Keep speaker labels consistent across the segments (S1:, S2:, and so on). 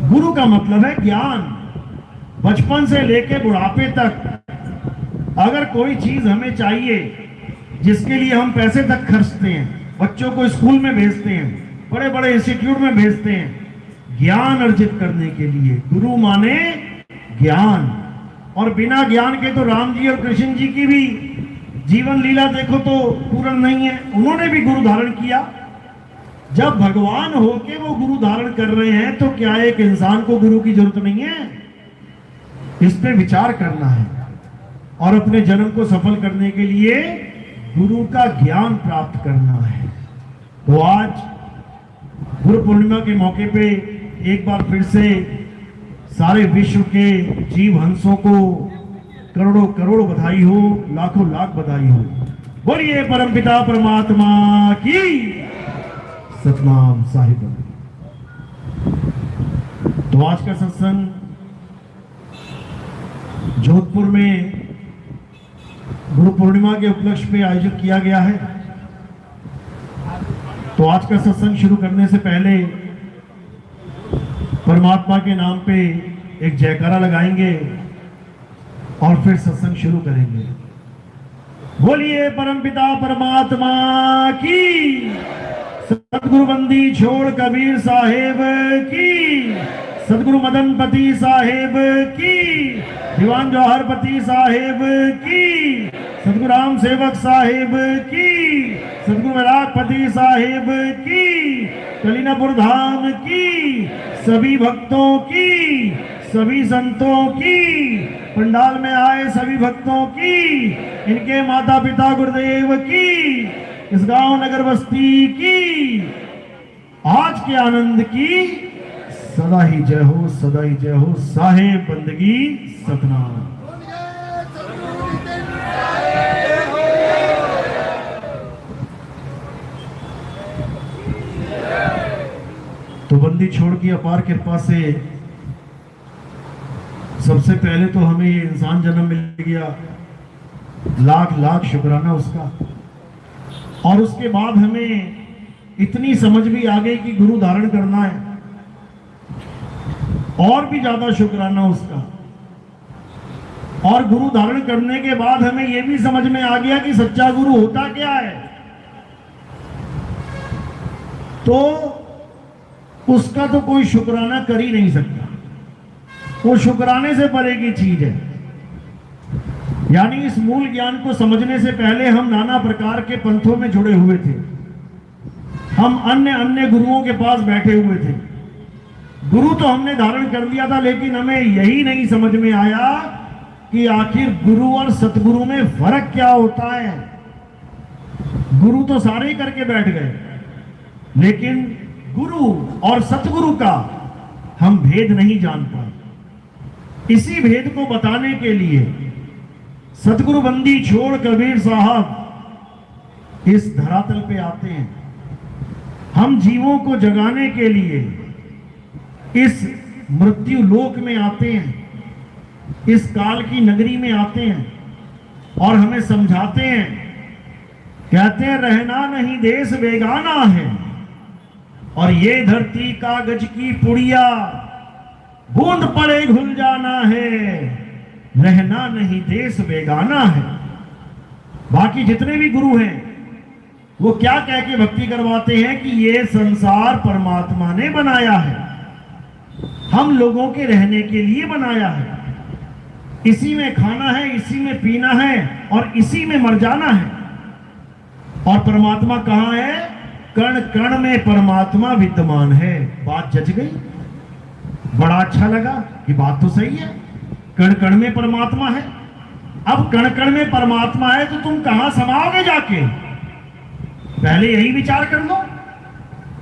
S1: गुरु का मतलब है ज्ञान। बचपन से लेकर बुढ़ापे तक अगर कोई चीज हमें चाहिए जिसके लिए हम पैसे तक खर्चते हैं, बच्चों को स्कूल में भेजते हैं, बड़े बड़े इंस्टीट्यूट में भेजते हैं ज्ञान अर्जित करने के लिए। गुरु माने ज्ञान। और बिना ज्ञान के तो राम जी और कृष्ण जी की भी जीवन लीला देखो तो पूर्ण नहीं है। उन्होंने भी गुरु धारण किया। जब भगवान होके वो गुरु धारण कर रहे हैं तो क्या एक इंसान को गुरु की जरूरत नहीं है? इस पे विचार करना है और अपने जन्म को सफल करने के लिए गुरु का ज्ञान प्राप्त करना है। तो आज गुरु पूर्णिमा के मौके पे एक बार फिर से सारे विश्व के जीव हंसों को करोड़ों करोड़ बधाई हो, लाखों लाख बधाई हो। बोलिए परमपिता परमात्मा की सतनाम साहिब। तो आज का सत्संग जोधपुर में गुरु पूर्णिमा के उपलक्ष्य पे आयोजित किया गया है। तो आज का सत्संग शुरू करने से पहले परमात्मा के नाम पे एक जयकारा लगाएंगे और फिर सत्संग शुरू करेंगे। बोलिए परमपिता परमात्मा की, सतगुरु बंदी छोड़ कबीर साहेब की, सतगुरु मदनपति साहेब की, दीवान जौहरपति साहेब की, सतगुरु राम सेवक साहेब की, सतगुरु वैरागपति साहेब की, कलीनापुर धाम की, सभी भक्तों की, सभी संतों की, पंडाल में आए सभी भक्तों की, इनके माता पिता गुरुदेव की, इस गांव नगर बस्ती की, आज के आनंद की सदा ही जय हो, सदा ही जय हो। साहेब बंदगी सतनाम। तो बंदी छोड़ की अपार कृपा से सबसे पहले तो हमें ये इंसान जन्म मिल गया, लाख लाख शुक्राना उसका। और उसके बाद हमें इतनी समझ भी आ गई कि गुरु धारण करना है, और भी ज्यादा शुक्राना उसका। और गुरु धारण करने के बाद हमें यह भी समझ में आ गया कि सच्चा गुरु होता क्या है। तो उसका तो कोई शुक्राना कर ही नहीं सकता, वो शुक्राने से परे की चीज है। यानी इस मूल ज्ञान को समझने से पहले हम नाना प्रकार के पंथों में जुड़े हुए थे, हम अन्य अन्य गुरुओं के पास बैठे हुए थे। गुरु तो हमने धारण कर लिया था, लेकिन हमें यही नहीं समझ में आया कि आखिर गुरु और सतगुरु में फर्क क्या होता है। गुरु तो सारे ही करके बैठ गए, लेकिन गुरु और सतगुरु का हम भेद नहीं जान पाए। इसी भेद को बताने के लिए सतगुरु बंदी छोड़ कबीर साहब इस धरातल पे आते हैं। हम जीवों को जगाने के लिए इस मृत्यु लोक में आते हैं, इस काल की नगरी में आते हैं और हमें समझाते हैं। कहते हैं रहना नहीं देश बेगाना है, और ये धरती कागज की पुड़िया, बूंद पड़े घुल जाना है, रहना नहीं देश बेगाना है। बाकी जितने भी गुरु हैं वो क्या कह के भक्ति करवाते हैं कि ये संसार परमात्मा ने बनाया है, हम लोगों के रहने के लिए बनाया है, इसी में खाना है, इसी में पीना है और इसी में मर जाना है। और परमात्मा कहाँ है? कण कण में परमात्मा विद्यमान है। बात जच गई, बड़ा अच्छा लगा कि बात तो सही है, कण कण में परमात्मा है। अब कण कण में परमात्मा है तो तुम कहां समाओगे जाके? पहले यही विचार कर लो।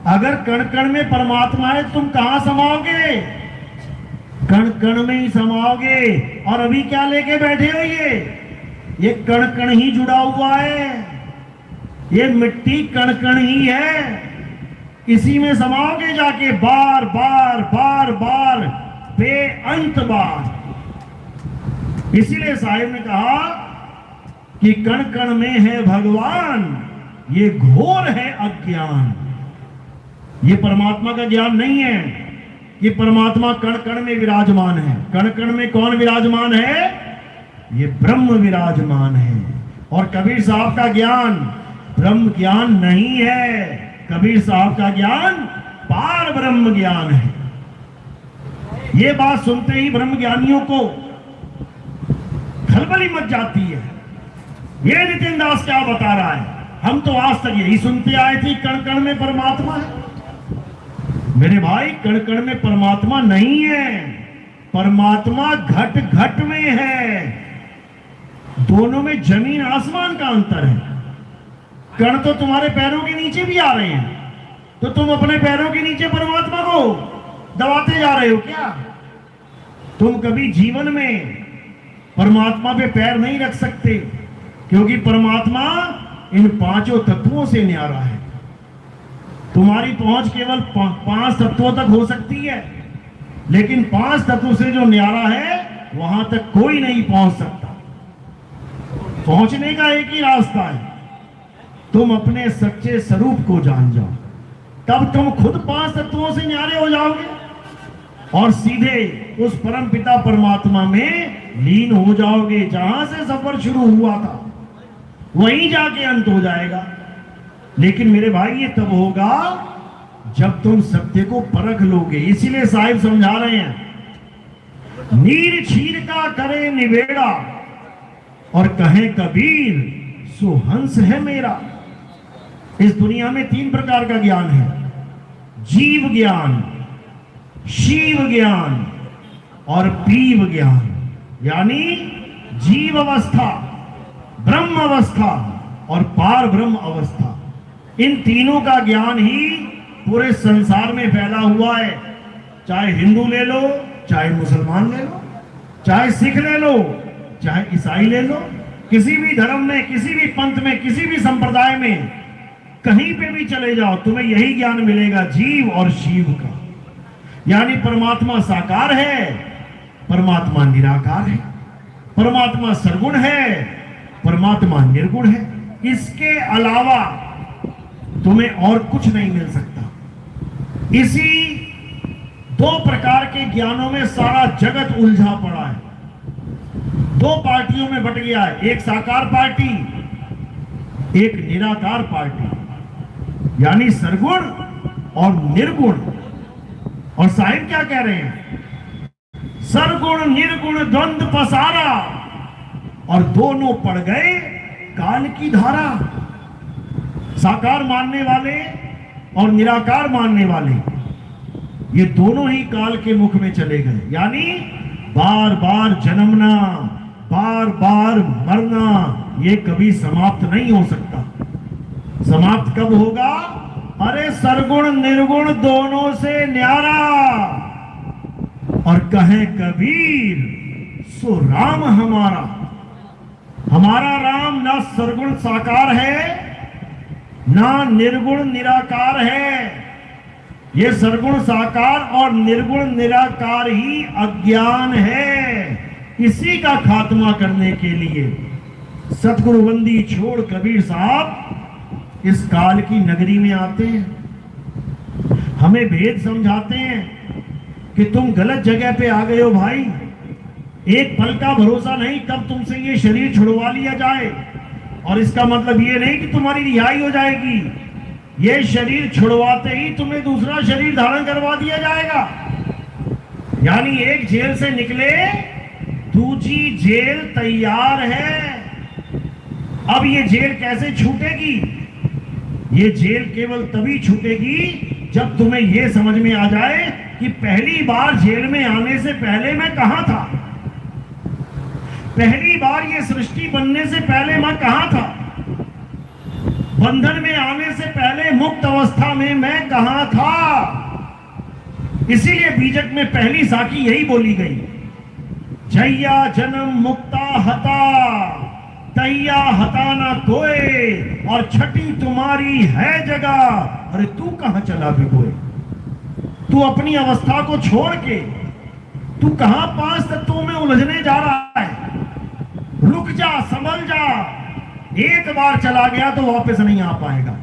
S1: अगर कण कण में परमात्मा है तुम कहां समाओगे? कण कण में ही समाओगे। और अभी क्या लेके बैठे हो? ये कण कण ही जुड़ा हुआ है, ये मिट्टी कण कण ही है, इसी में समाओगे जाके बार बार बार बार बेअंत बार। इसीलिए साहिब ने कहा कि कण कण में है भगवान, ये घोर है अज्ञान। ये परमात्मा का ज्ञान नहीं है, कि परमात्मा कण कण में विराजमान है। कण कण में कौन विराजमान है? ये ब्रह्म विराजमान है। और कबीर साहब का ज्ञान ब्रह्म ज्ञान नहीं है, कबीर साहब का ज्ञान पार ब्रह्म ज्ञान है। ये बात सुनते ही ब्रह्म ज्ञानियों को खलबली मच जाती है। ये नितिन दास क्या बता रहा है? हम तो आज तक यही सुनते आए थे, कण कण में परमात्मा है। मेरे भाई, कण कण में परमात्मा नहीं है, परमात्मा घट घट में है। दोनों में जमीन आसमान का अंतर है। कण तो तुम्हारे पैरों के नीचे भी आ रहे हैं, तो तुम अपने पैरों के नीचे परमात्मा को दबाते जा रहे हो क्या? तुम कभी जीवन में परमात्मा पे पैर नहीं रख सकते, क्योंकि परमात्मा इन पांचों तत्वों से न्यारा है। तुम्हारी पहुंच केवल 5 तत्वों तक हो सकती है, लेकिन 5 तत्वों से जो न्यारा है वहां तक कोई नहीं पहुंच सकता। पहुंचने का एक ही रास्ता है, तुम अपने सच्चे स्वरूप को जान जाओ, तब तुम खुद 5 तत्वों से न्यारे हो जाओगे और सीधे उस परम पिता परमात्मा में लीन हो जाओगे। जहां से सफर शुरू हुआ था वहीं जाके अंत हो जाएगा। लेकिन मेरे भाई, ये तब होगा जब तुम सत्य को परख लोगे। इसीलिए साहिब समझा रहे हैं, नीर छीर का करे निवेड़ा और कहे कबीर सुहंस है मेरा। इस दुनिया में 3 प्रकार का ज्ञान है, जीव ज्ञान, शिव ज्ञान और पीव ज्ञान। यानी जीव अवस्था, ब्रह्म अवस्था और पार ब्रह्म अवस्था। इन तीनों का ज्ञान ही पूरे संसार में फैला हुआ है। चाहे हिंदू ले लो, चाहे मुसलमान ले लो, चाहे सिख ले लो, चाहे ईसाई ले लो, किसी भी धर्म में, किसी भी पंथ में, किसी भी संप्रदाय में, कहीं पे भी चले जाओ, तुम्हें यही ज्ञान मिलेगा, जीव और शिव का। यानी परमात्मा साकार है, परमात्मा निराकार है, परमात्मा सर्वगुण है, परमात्मा निर्गुण है। इसके अलावा तुम्हें और कुछ नहीं मिल सकता। इसी 2 प्रकार के ज्ञानों में सारा जगत उलझा पड़ा है। 2 पार्टियों में बट गया है, एक साकार पार्टी, एक निराकार पार्टी, यानी सरगुण और निर्गुण। और साहिब क्या कह रहे हैं? सरगुण निर्गुण द्वंद्व पसारा और दोनों पड़ गए काल की धारा। साकार मानने वाले और निराकार मानने वाले, ये दोनों ही काल के मुख में चले गए। यानी बार बार जन्मना, बार बार मरना, ये कभी समाप्त नहीं हो सकता। समाप्त कब होगा? अरे सरगुण निर्गुण दोनों से न्यारा और कहे कबीर सो राम हमारा। हमारा राम ना सरगुण साकार है, ना निर्गुण निराकार है। ये सरगुण साकार और निर्गुण निराकार ही अज्ञान है। इसी का खात्मा करने के लिए सतगुरुबंदी छोड़ कबीर साहब इस काल की नगरी में आते हैं, हमें भेद समझाते हैं कि तुम गलत जगह पे आ गए हो भाई। एक पल का भरोसा नहीं कब तुमसे ये शरीर छुड़वा लिया जाए। और इसका मतलब ये नहीं कि तुम्हारी रिहाई हो जाएगी, ये शरीर छुड़वाते ही तुम्हें दूसरा शरीर धारण करवा दिया जाएगा। यानी एक जेल से निकले, दूसरी जेल तैयार है। अब ये जेल कैसे छूटेगी? ये जेल केवल तभी छूटेगी जब तुम्हें ये समझ में आ जाए कि पहली बार जेल में आने से पहले मैं कहां था, पहली बार ये सृष्टि बनने से पहले मैं कहां था, बंधन में आने से पहले मुक्त अवस्था में मैं कहां था। इसीलिए बीजक में पहली साखी यही बोली गई, जैया जन्म मुक्ता हता तैया हताना कोई, और छठी तुम्हारी है जगह, अरे तू कहां चला भिगोए। तू अपनी अवस्था को छोड़ के तू कहां 5 तत्वों में उलझने जा रहा है? रुक जा, संभल जा। एक बार चला गया तो वापस नहीं आ पाएगा।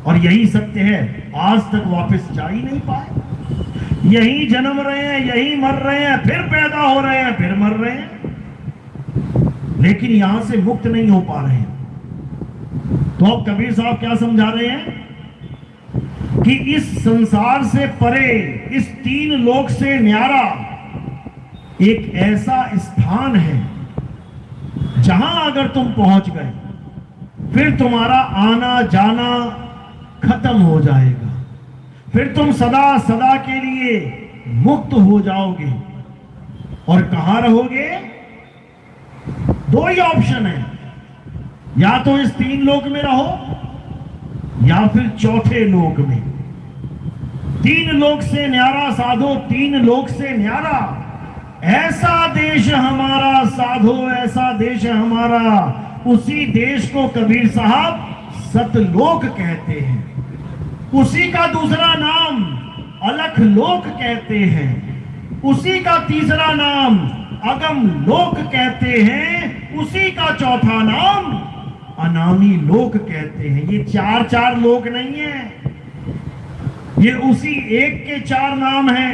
S1: और यही सत्य है, आज तक वापस जा ही नहीं पाए। यहीं जन्म रहे हैं, यहीं मर रहे हैं, फिर पैदा हो रहे हैं, फिर मर रहे हैं, लेकिन यहां से मुक्त नहीं हो पा रहे हैं। तो अब कबीर साहब क्या समझा रहे हैं कि इस संसार से परे, इस तीन लोक से न्यारा एक ऐसा स्थान है जहां अगर तुम पहुंच गए फिर तुम्हारा आना जाना खत्म हो जाएगा, फिर तुम सदा सदा के लिए मुक्त हो जाओगे। और कहां रहोगे? दो ही ऑप्शन है, या तो इस तीन लोक में रहो या फिर चौथे लोक में। तीन लोक से न्यारा साधो, तीन लोक से न्यारा, ऐसा देश हमारा साधो, ऐसा देश हमारा। उसी देश को कबीर साहब सतलोक कहते हैं, उसी का दूसरा नाम अलख लोक कहते हैं, उसी का तीसरा नाम अगम लोक कहते हैं, उसी का चौथा नाम अनामी लोक कहते हैं। ये चार चार लोक नहीं है, ये उसी एक के चार नाम हैं।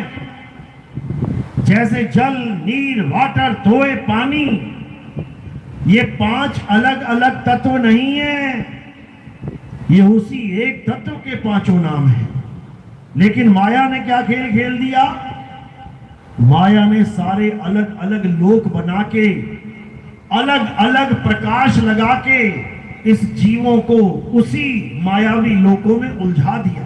S1: जैसे जल, नीर, वाटर, धोए, पानी, ये पांच अलग अलग तत्व नहीं है, ये उसी एक तत्व के पांचों नाम हैं। लेकिन माया ने क्या खेल खेल दिया? माया ने सारे अलग अलग लोक बना के, अलग अलग प्रकाश लगा के इस जीवों को उसी मायावी लोकों में उलझा दिया।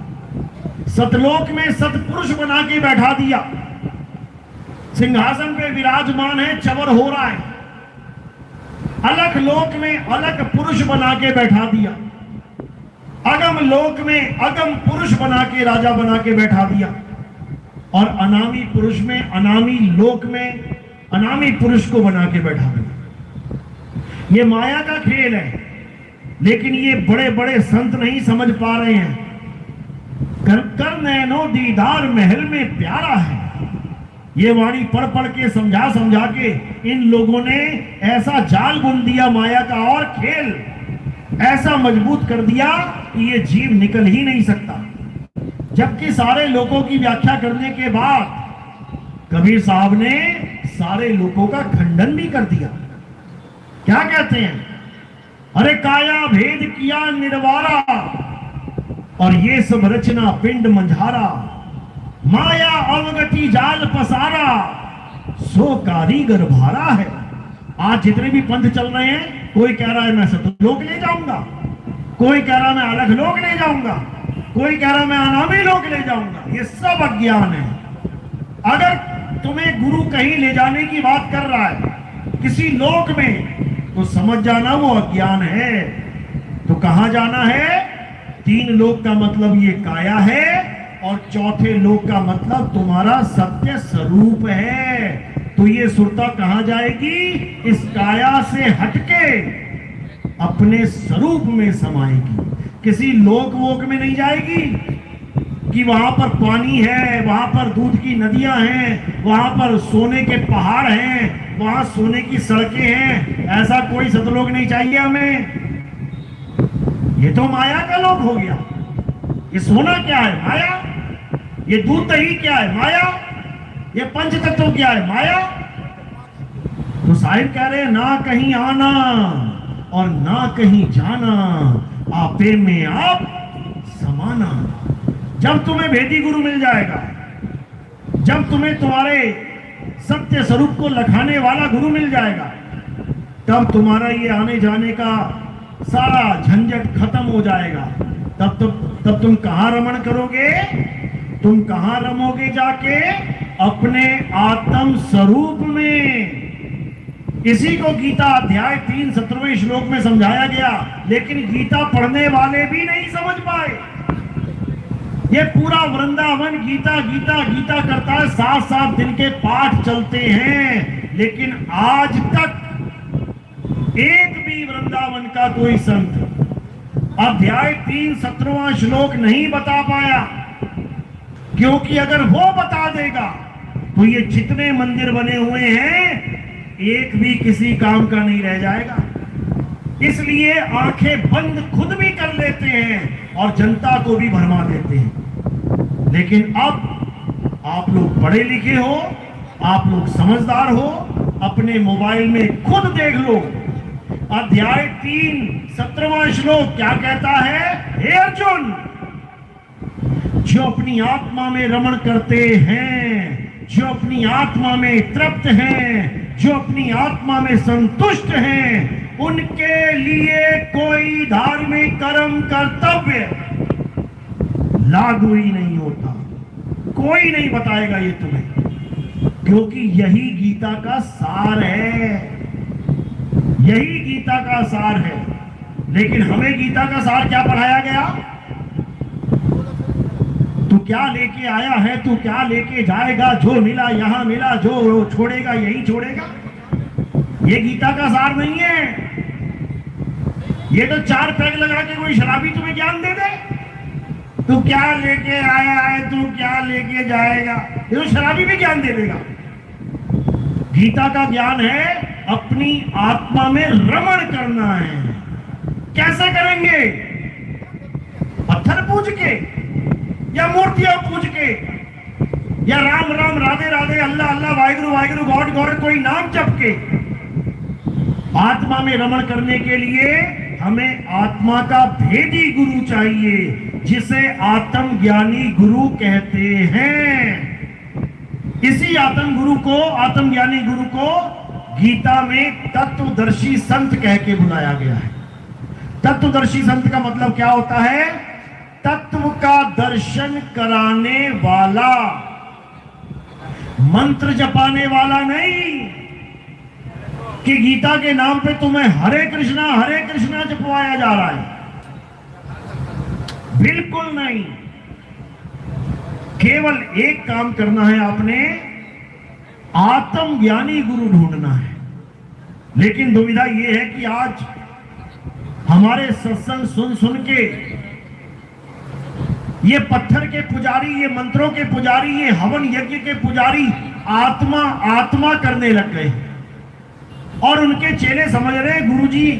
S1: सतलोक में सतपुरुष बना के बैठा दिया, सिंहासन पे विराजमान है, चवर हो रहा है। अलग लोक में अलग पुरुष बना के बैठा दिया, अगम लोक में अगम पुरुष बना के, राजा बना के बैठा दिया, और अनामी पुरुष में, अनामी लोक में अनामी पुरुष को बना के बैठा दिया। ये माया का खेल है, लेकिन ये बड़े बड़े संत नहीं समझ पा रहे हैं। कर नैनो दीदार महल में प्यारा है, ये वाणी पढ़ पढ़ के, समझा समझा के इन लोगों ने ऐसा जाल बुन दिया माया का, और खेल ऐसा मजबूत कर दिया कि ये जीव निकल ही नहीं सकता। जबकि सारे लोगों की व्याख्या करने के बाद कबीर साहब ने सारे लोगों का खंडन भी कर दिया। क्या कहते हैं? अरे काया भेद किया निर्वारा, और ये सब रचना पिंड मंझारा, माया अवगति जाल पसारा, सो कारीगर भारा है। आज जितने भी पंथ चल रहे हैं, कोई कह रहा है मैं सतलोक ले जाऊंगा, कोई कह रहा है मैं अलग लोक ले जाऊंगा, कोई कह रहा है मैं अनामी लोक ले जाऊंगा। ये सब अज्ञान है। अगर तुम्हें गुरु कहीं ले जाने की बात कर रहा है किसी लोक में, तो समझ जाना वो अज्ञान है। तो कहां जाना है? तीन लोक का मतलब ये काया है, और चौथे लोक का मतलब तुम्हारा सत्य स्वरूप है। तो ये सुरता कहां जाएगी? इस काया से हटके अपने स्वरूप में समाएगी, किसी लोक वोक में नहीं जाएगी कि वहां पर पानी है, वहां पर दूध की नदियां हैं, वहां पर सोने के पहाड़ हैं, वहां सोने की सड़कें हैं। ऐसा कोई सतलोक नहीं चाहिए हमें। ये तो माया का लोक हो गया। ये सोना क्या है? माया। ये दूध दही क्या है? माया। ये पंच तत्व क्या है? माया। तो साहिब कह रहे हैं ना कहीं आना और ना कहीं जाना, आपे में आप समाना। जब तुम्हें भेदी गुरु मिल जाएगा, जब तुम्हें तुम्हारे सत्य स्वरूप को लखाने वाला गुरु मिल जाएगा, तब तुम्हारा ये आने जाने का सारा झंझट खत्म हो जाएगा। तब तुम कहां रमण करोगे? तुम कहां रमोगे? जाके अपने आत्म स्वरूप में। इसी को गीता अध्याय 3 17वें श्लोक में समझाया गया, लेकिन गीता पढ़ने वाले भी नहीं समझ पाए। ये पूरा वृंदावन गीता गीता गीता करता है, 7-7 दिन के पाठ चलते हैं, लेकिन आज तक एक भी वृंदावन का कोई संत अध्याय 3 17वां श्लोक नहीं बता पाया। क्योंकि अगर वो बता देगा तो ये जितने मंदिर बने हुए हैं, एक भी किसी काम का नहीं रह जाएगा। इसलिए आंखें बंद खुद भी कर लेते हैं और जनता को भी भरमा देते हैं। लेकिन अब आप लोग पढ़े लिखे हो, आप लोग समझदार हो, अपने मोबाइल में खुद देख लो। अध्याय 3 17वां श्लोक क्या कहता है? हे अर्जुन, जो अपनी आत्मा में रमण करते हैं, जो अपनी आत्मा में तृप्त हैं, जो अपनी आत्मा में संतुष्ट हैं, उनके लिए कोई धार्मिक कर्म कर्तव्य लागू ही नहीं होता। कोई नहीं बताएगा ये तुम्हें, क्योंकि यही गीता का सार है, यही गीता का सार है। लेकिन हमें गीता का सार क्या पढ़ाया गया? तू क्या लेके आया है, तू क्या लेके जाएगा, जो मिला यहां मिला, जो छोड़ेगा यही छोड़ेगा। ये गीता का सार नहीं है। ये तो 4 पैग लगा के कोई शराबी तुम्हें ज्ञान दे दे। तू क्या लेके आया है, तू क्या लेके जाएगा, ये तो शराबी भी ज्ञान दे देगा। गीता का ज्ञान है अपनी आत्मा में रमण करना है। कैसे करेंगे? पत्थर पूज के, या मूर्तियां पूज के, या राम राम राधे राधे अल्लाह अल्लाह वाहिगुरु वाहिगुरु गॉड गॉड कोई नाम जप के। आत्मा में रमण करने के लिए हमें आत्मा का भेदी गुरु चाहिए, जिसे आत्म ज्ञानी गुरु कहते हैं। इसी आत्म ज्ञानी गुरु को गीता में तत्वदर्शी संत कह के बुलाया गया है। तत्वदर्शी संत का मतलब क्या होता है? तत्व का दर्शन कराने वाला, मंत्र जपाने वाला नहीं कि गीता के नाम पे तुम्हें हरे कृष्णा जपवाया जा रहा है। बिल्कुल नहीं। केवल एक काम करना है, आपने आत्म ज्ञानी गुरु ढूंढना है। लेकिन दुविधा यह है कि आज हमारे सत्संग सुन सुन के ये पत्थर के पुजारी, ये मंत्रों के पुजारी, ये हवन यज्ञ के पुजारी आत्मा आत्मा करने लग गए और उनके चेले समझ रहे हैं गुरुजी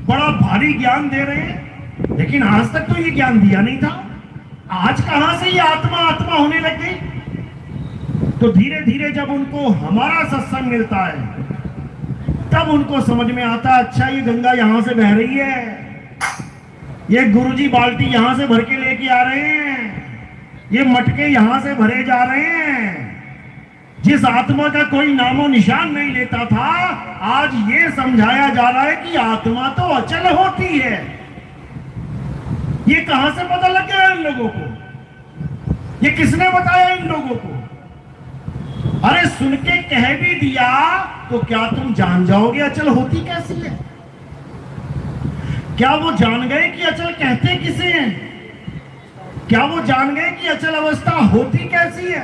S1: बड़ा भारी ज्ञान दे रहे हैं, लेकिन आज तक तो ये ज्ञान दिया नहीं था। आज कहां से ये आत्मा आत्मा होने लग गई? तो धीरे धीरे जब उनको हमारा सत्संग मिलता है तब उनको समझ में आता है, अच्छा ये गंगा यहां से बह रही है, ये गुरुजी बाल्टी यहां से भर के लेके आ रहे हैं, ये मटके यहां से भरे जा रहे हैं। जिस आत्मा का कोई नामो निशान नहीं लेता था, आज ये समझाया जा रहा है कि आत्मा तो अचल होती है। ये कहां से पता लग गया इन लोगों को? ये किसने बताया इन लोगों को? अरे सुन के कह भी दिया तो क्या तुम जान जाओगे अचल होती कैसी है? क्या वो जान गए कि अचल कहते किसे हैं? क्या वो जान गए कि अचल अवस्था होती कैसी है?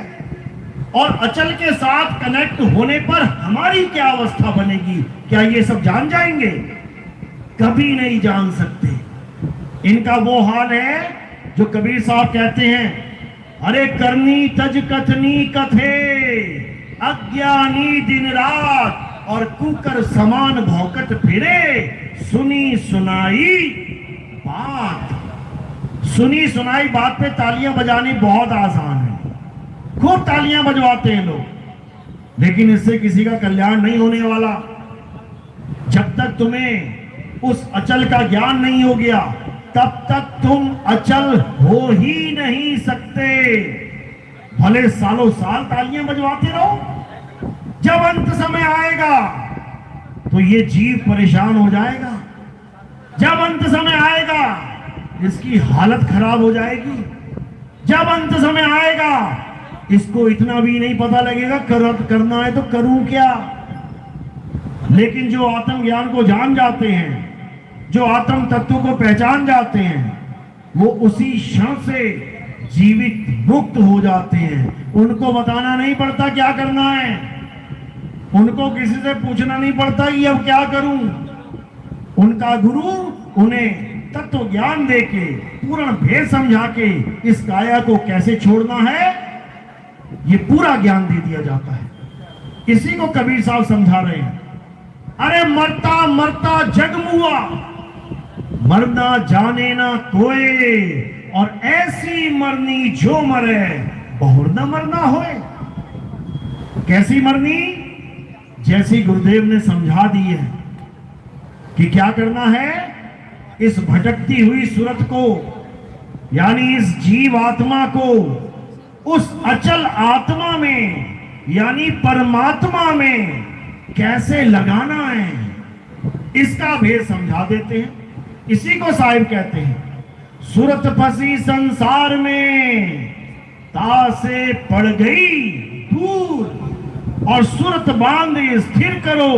S1: और अचल के साथ कनेक्ट होने पर हमारी क्या अवस्था बनेगी, क्या ये सब जान जाएंगे? कभी नहीं जान सकते। इनका वो हाल है जो कबीर साहब कहते हैं, अरे करनी तज कथनी कथे, अज्ञानी दिन रात और कुकर समान भौकत फिरे, सुनी सुनाई बात। सुनी सुनाई बात पे तालियां बजानी बहुत आसान है, खूब तालियां बजवाते हैं लोग, लेकिन इससे किसी का कल्याण नहीं होने वाला। जब तक तुम्हें उस अचल का ज्ञान नहीं हो गया तब तक तुम अचल हो ही नहीं सकते। भले सालों साल तालियां बजवाते रहो, जब अंत समय आएगा तो ये जीव परेशान हो जाएगा। जब अंत समय आएगा इसकी हालत खराब हो जाएगी। जब अंत समय आएगा इसको इतना भी नहीं पता लगेगा करना है तो करूं क्या। लेकिन जो आत्म ज्ञान को जान जाते हैं, जो आत्म तत्व को पहचान जाते हैं, वो उसी क्षण से जीवित मुक्त हो जाते हैं। उनको बताना नहीं पड़ता क्या करना है, उनको किसी से पूछना नहीं पड़ता कि अब क्या करूं। उनका गुरु उन्हें तत्व ज्ञान देके, पूर्ण भेद समझा के इस काया को कैसे छोड़ना है ये पूरा ज्ञान दे दिया जाता है। इसी को कबीर साहब समझा रहे हैं। अरे मरता मरता जग मुआ, मरना जाने ना कोई, और ऐसी मरनी जो मरे और न मरना होए। कैसी मरनी? जैसी गुरुदेव ने समझा दी है कि क्या करना है। इस भटकती हुई सूरत को, यानी इस जीव आत्मा को उस अचल आत्मा में यानी परमात्मा में कैसे लगाना है, इसका भेद समझा देते हैं। इसी को साहिब कहते हैं, सूरत फंसी संसार में तासे पड़ गई दूर, और सूरत बांध स्थिर करो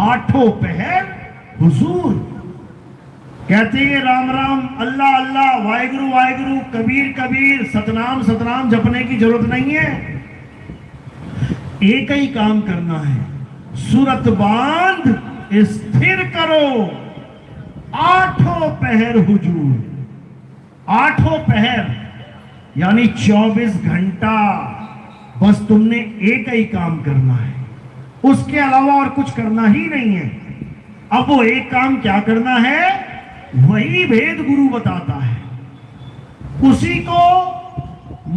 S1: आठों पहर हुजूर। कहते हैं राम राम, अल्लाह अल्लाह, वाहिगुरु वाहिगुरु, कबीर कबीर, सतनाम सतनाम जपने की जरूरत नहीं है। एक ही काम करना है, सूरत बांध स्थिर करो आठों पहर हुजूर। आठों पहर यानी 24 घंटा बस तुमने एक ही काम करना है, उसके अलावा और कुछ करना ही नहीं है। अब वो एक काम क्या करना है, वही भेद गुरु बताता है। उसी को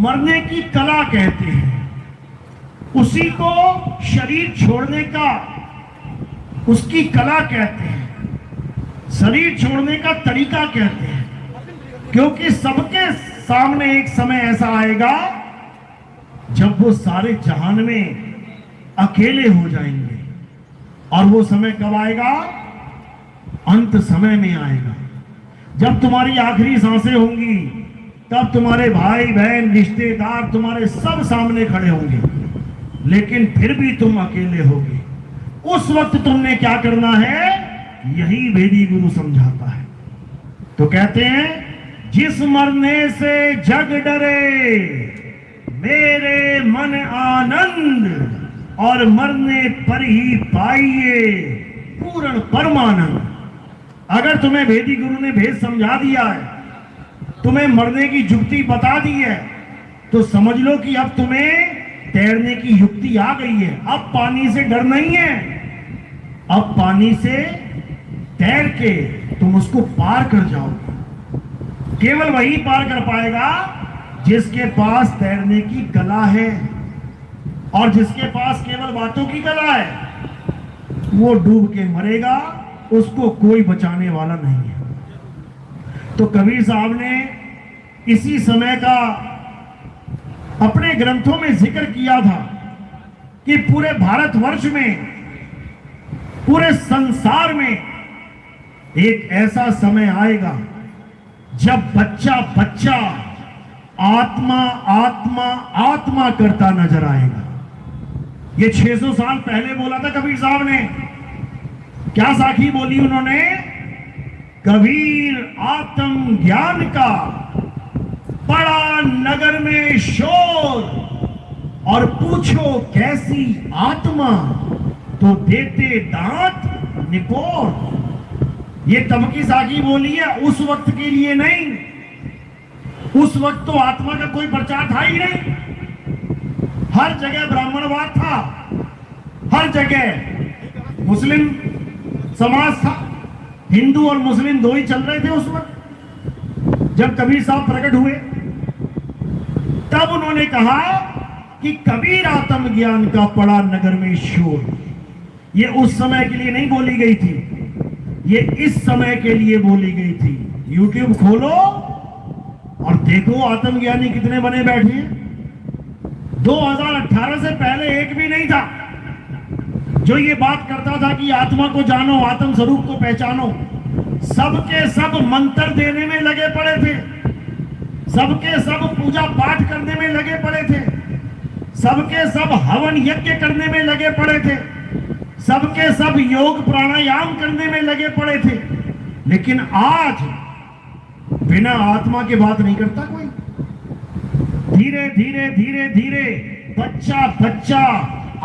S1: मरने की कला कहते हैं, उसी को शरीर छोड़ने का उसकी कला कहते हैं, शरीर छोड़ने का तरीका कहते हैं। क्योंकि सबके सामने एक समय ऐसा आएगा जब वो सारे जहान में अकेले हो जाएंगे। और वो समय कब आएगा? अंत समय में आएगा। जब तुम्हारी आखिरी सांसें होंगी, तब तुम्हारे भाई बहन रिश्तेदार तुम्हारे सब सामने खड़े होंगे, लेकिन फिर भी तुम अकेले होगे। उस वक्त तुमने क्या करना है, यही वेदी गुरु समझाता है। तो कहते हैं, जिस मरने से जग डरे मेरे मन आनंद, और मरने पर ही पाइए पूर्ण परमानंद। अगर तुम्हें वेदी गुरु ने भेद समझा दिया है, तुम्हें मरने की युक्ति बता दी है, तो समझ लो कि अब तुम्हें तैरने की युक्ति आ गई है। अब पानी से डर नहीं है, अब पानी से तैर के तुम उसको पार कर जाओगे। केवल वही पार कर पाएगा जिसके पास तैरने की कला है, और जिसके पास केवल बातों की कला है वो डूब के मरेगा, उसको कोई बचाने वाला नहीं है। तो कबीर साहब ने इसी समय का अपने ग्रंथों में जिक्र किया था कि पूरे भारतवर्ष में, पूरे संसार में एक ऐसा समय आएगा जब बच्चा बच्चा आत्मा आत्मा आत्मा करता नजर आएगा। ये 600 साल पहले बोला था कबीर साहब ने। क्या साखी बोली उन्होंने? कबीर आत्म ज्ञान का बड़ा नगर में शोर, और पूछो कैसी आत्मा, तो देते दांत निपोर। ये तब की साखी बोली है, उस वक्त के लिए नहीं। उस वक्त तो आत्मा का कोई प्रचार था ही नहीं। हर जगह ब्राह्मणवाद था, हर जगह मुस्लिम समाज था। हिंदू और मुस्लिम दो ही चल रहे थे उस वक्त। जब कबीर साहब प्रकट हुए, तब उन्होंने कहा कि कबीर आत्म ज्ञान का पड़ा नगर में शोर। ये उस समय के लिए नहीं बोली गई थी, ये इस समय के लिए बोली गई थी। YouTube खोलो और देखो आत्मज्ञानी कितने बने बैठे हैं। 2018 से पहले एक भी नहीं था जो ये बात करता था कि आत्मा को जानो, आत्म स्वरूप को पहचानो। सबके सब मंत्र देने में लगे पड़े थे, सबके सब पूजा पाठ करने में लगे पड़े थे, सबके सब हवन यज्ञ करने में लगे पड़े थे, सबके सब योग प्राणायाम करने में लगे पड़े थे। लेकिन आज बिना आत्मा के बात नहीं करता कोई। धीरे धीरे धीरे धीरे बच्चा बच्चा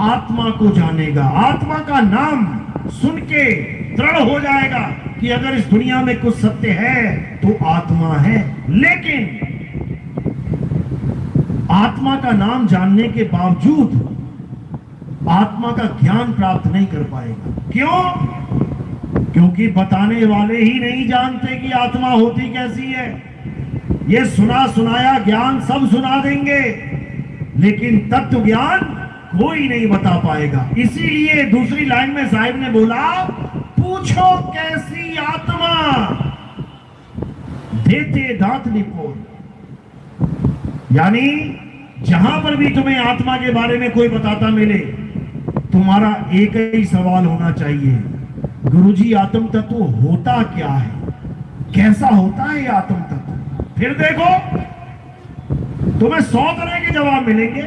S1: आत्मा को जानेगा, आत्मा का नाम सुन के दृढ़ हो जाएगा कि अगर इस दुनिया में कुछ सत्य है तो आत्मा है। लेकिन आत्मा का नाम जानने के बावजूद आत्मा का ज्ञान प्राप्त नहीं कर पाएगा। क्यों? क्योंकि बताने वाले ही नहीं जानते कि आत्मा होती कैसी है। ये सुना सुनाया ज्ञान सब सुना देंगे, लेकिन तत्व ज्ञान कोई नहीं बता पाएगा। इसीलिए दूसरी लाइन में साहिब ने बोला, पूछो कैसी आत्मा देते दांत निपोल। यानी जहां पर भी तुम्हें आत्मा के बारे में कोई बताता मिले, तुम्हारा एक ही सवाल होना चाहिए, गुरुजी आत्म तत्व होता क्या है, कैसा होता है ये आत्म तत्व। फिर देखो तुम्हें 100 तरह के जवाब मिलेंगे।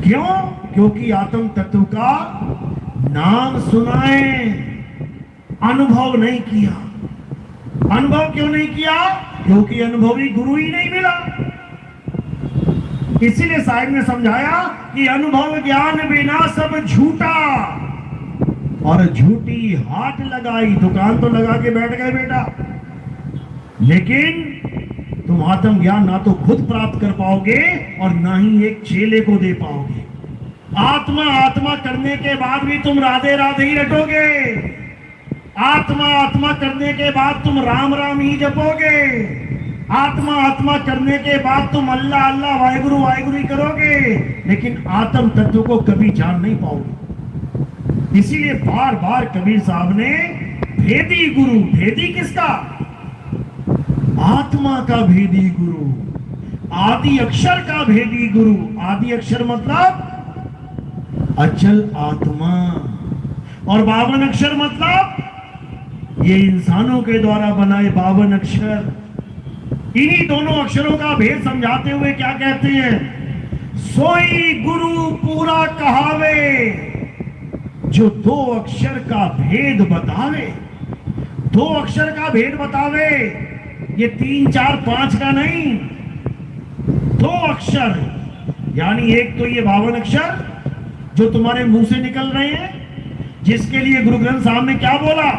S1: क्यों? क्योंकि आत्म तत्व का नाम सुना है, अनुभव नहीं किया। अनुभव क्यों नहीं किया? क्योंकि अनुभवी गुरु ही नहीं मिला। इसीलिए साहिब ने समझाया कि अनुभव ज्ञान बिना सब झूठा, और झूठी हाट लगाई, दुकान तो लगा के बैठ गए बेटा, लेकिन तुम आत्म ज्ञान ना तो खुद प्राप्त कर पाओगे और ना ही एक चेले को दे पाओगे। आत्मा आत्मा करने के बाद भी तुम राधे राधे ही रटोगे। आत्मा आत्मा करने के बाद तुम राम राम ही जपोगे। आत्मा आत्मा करने के बाद तुम अल्लाह अल्लाह वाहिगुरु वाहिगुरु ही करोगे, लेकिन आत्म तत्व को कभी जान नहीं पाओगे। इसीलिए बार बार कबीर साहब ने भेदी गुरु, भेदी किसका? आत्मा का भेदी गुरु, आदि अक्षर का भेदी गुरु। आदि अक्षर मतलब अचल आत्मा, और 52 अक्षर मतलब ये इंसानों के द्वारा बनाए 52 अक्षर। इन्हीं दोनों अक्षरों का भेद समझाते हुए क्या कहते हैं? सोई गुरु पूरा कहावे, जो 2 अक्षर का भेद बतावे। 2 अक्षर का भेद बतावे, ये 3 4 5 का नहीं, 2 अक्षर। यानी एक तो ये 52 अक्षर जो तुम्हारे मुंह से निकल रहे हैं, जिसके लिए गुरु ग्रंथ साहब ने क्या बोला?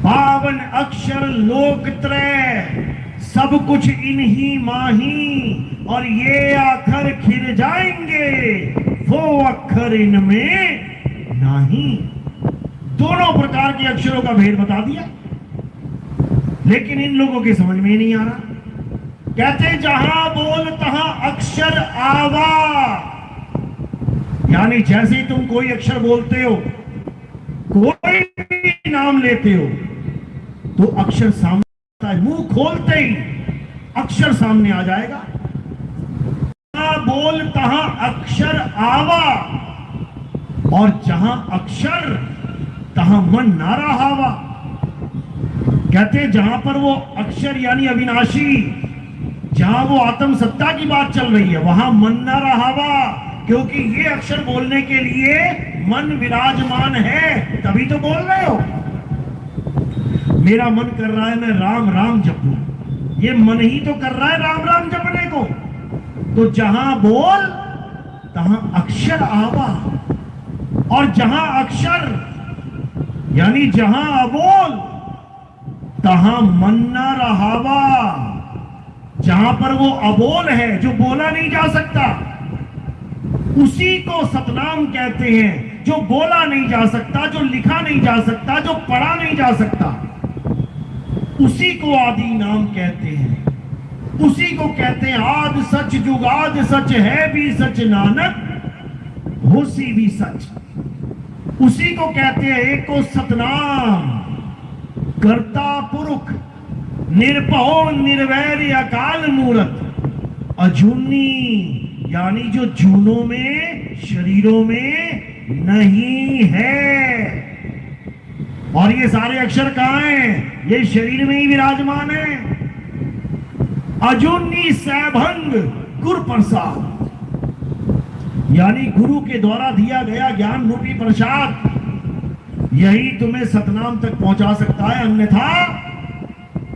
S1: 52 अक्षर लोक त्रय, सब कुछ इन्हीं माही, और ये आखर खिर जाएंगे, वो अक्षर इनमें नहीं। दोनों प्रकार के अक्षरों का भेद बता दिया, लेकिन इन लोगों की समझ में नहीं आ रहा। कहते जहां बोल तहां अक्षर आवा, यानी जैसे ही तुम कोई अक्षर बोलते हो, कोई भी नाम लेते हो, तो अक्षर सामने आता है। मुंह खोलते ही अक्षर सामने आ जाएगा। जहां बोल तहां अक्षर आवा, और जहां अक्षर तहां मन ना रहावा। कहते जहां पर वो अक्षर यानी अविनाशी, जहां वो आत्म सत्ता की बात चल रही है, वहां मन ना रहावा, क्योंकि ये अक्षर बोलने के लिए मन विराजमान है, तभी तो बोल रहे हो। मेरा मन कर रहा है मैं राम राम जपूं, ये मन ही तो कर रहा है राम राम जपने को। तो जहां बोल तहां अक्षर आवा, और जहां अक्षर यानी जहां अबोल तहां मन ना रहावा। जहां पर वो अबोल है, जो बोला नहीं जा सकता, उसी को सतनाम कहते हैं। जो बोला नहीं जा सकता, जो लिखा नहीं जा सकता, जो पढ़ा नहीं जा सकता, उसी को आदि नाम कहते हैं। उसी को कहते हैं आद सच जुगाद सच, है भी सच नानक होसी भी सच। उसी को कहते हैं एक को सतनाम, कर्ता पुरुष, निर्भव निर्वैर अकाल मूरत, अजूनी, यानी जो जूनों में शरीरों में नहीं है। और ये सारे अक्षर कहां हैं? ये शरीर में ही विराजमान है। अजूनी सैभंग गुरु प्रसाद, यानी गुरु के द्वारा दिया गया ज्ञान रूपी प्रसाद, यही तुम्हें सतनाम तक पहुंचा सकता है, अन्यथा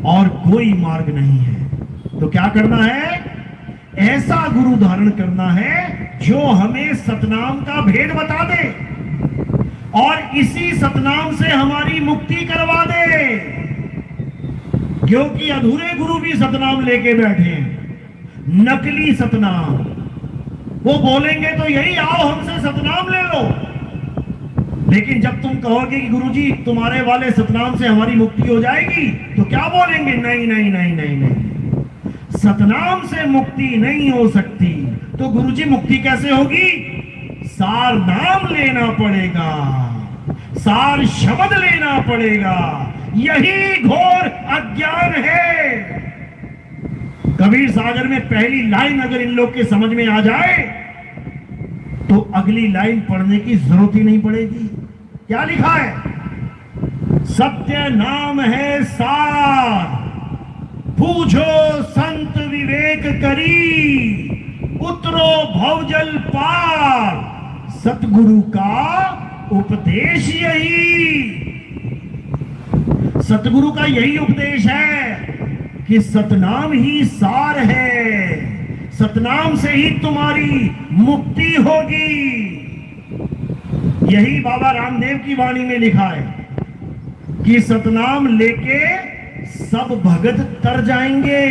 S1: और कोई मार्ग नहीं है। तो क्या करना है? ऐसा गुरु धारण करना है जो हमें सतनाम का भेद बता दे, और इसी सतनाम से हमारी मुक्ति करवा दे। क्योंकि अधूरे गुरु भी सतनाम लेके बैठे हैं, नकली सतनाम। वो बोलेंगे तो यही, आओ हमसे सतनाम ले लो, लेकिन जब तुम कहोगे कि गुरुजी तुम्हारे वाले सतनाम से हमारी मुक्ति हो जाएगी, तो क्या बोलेंगे? नहीं नहीं नहीं नहीं नहीं, सतनाम से मुक्ति नहीं हो सकती, तो गुरुजी मुक्ति कैसे होगी? सार नाम लेना पड़ेगा, सार शब्द लेना पड़ेगा। यही घोर अज्ञान है। कबीर सागर में पहली लाइन अगर इन लोग के समझ में आ जाए तो अगली लाइन पढ़ने की जरूरत ही नहीं पड़ेगी। क्या लिखा है? सत्य नाम है सार, पूछो संत विवेक करी, उतरो भवजल पार, सतगुरु का उपदेश यही। सतगुरु का यही उपदेश है कि सतनाम ही सार है, सतनाम से ही तुम्हारी मुक्ति होगी। यही बाबा रामदेव की वाणी में लिखा है कि सतनाम लेके सब भगत तर जाएंगे,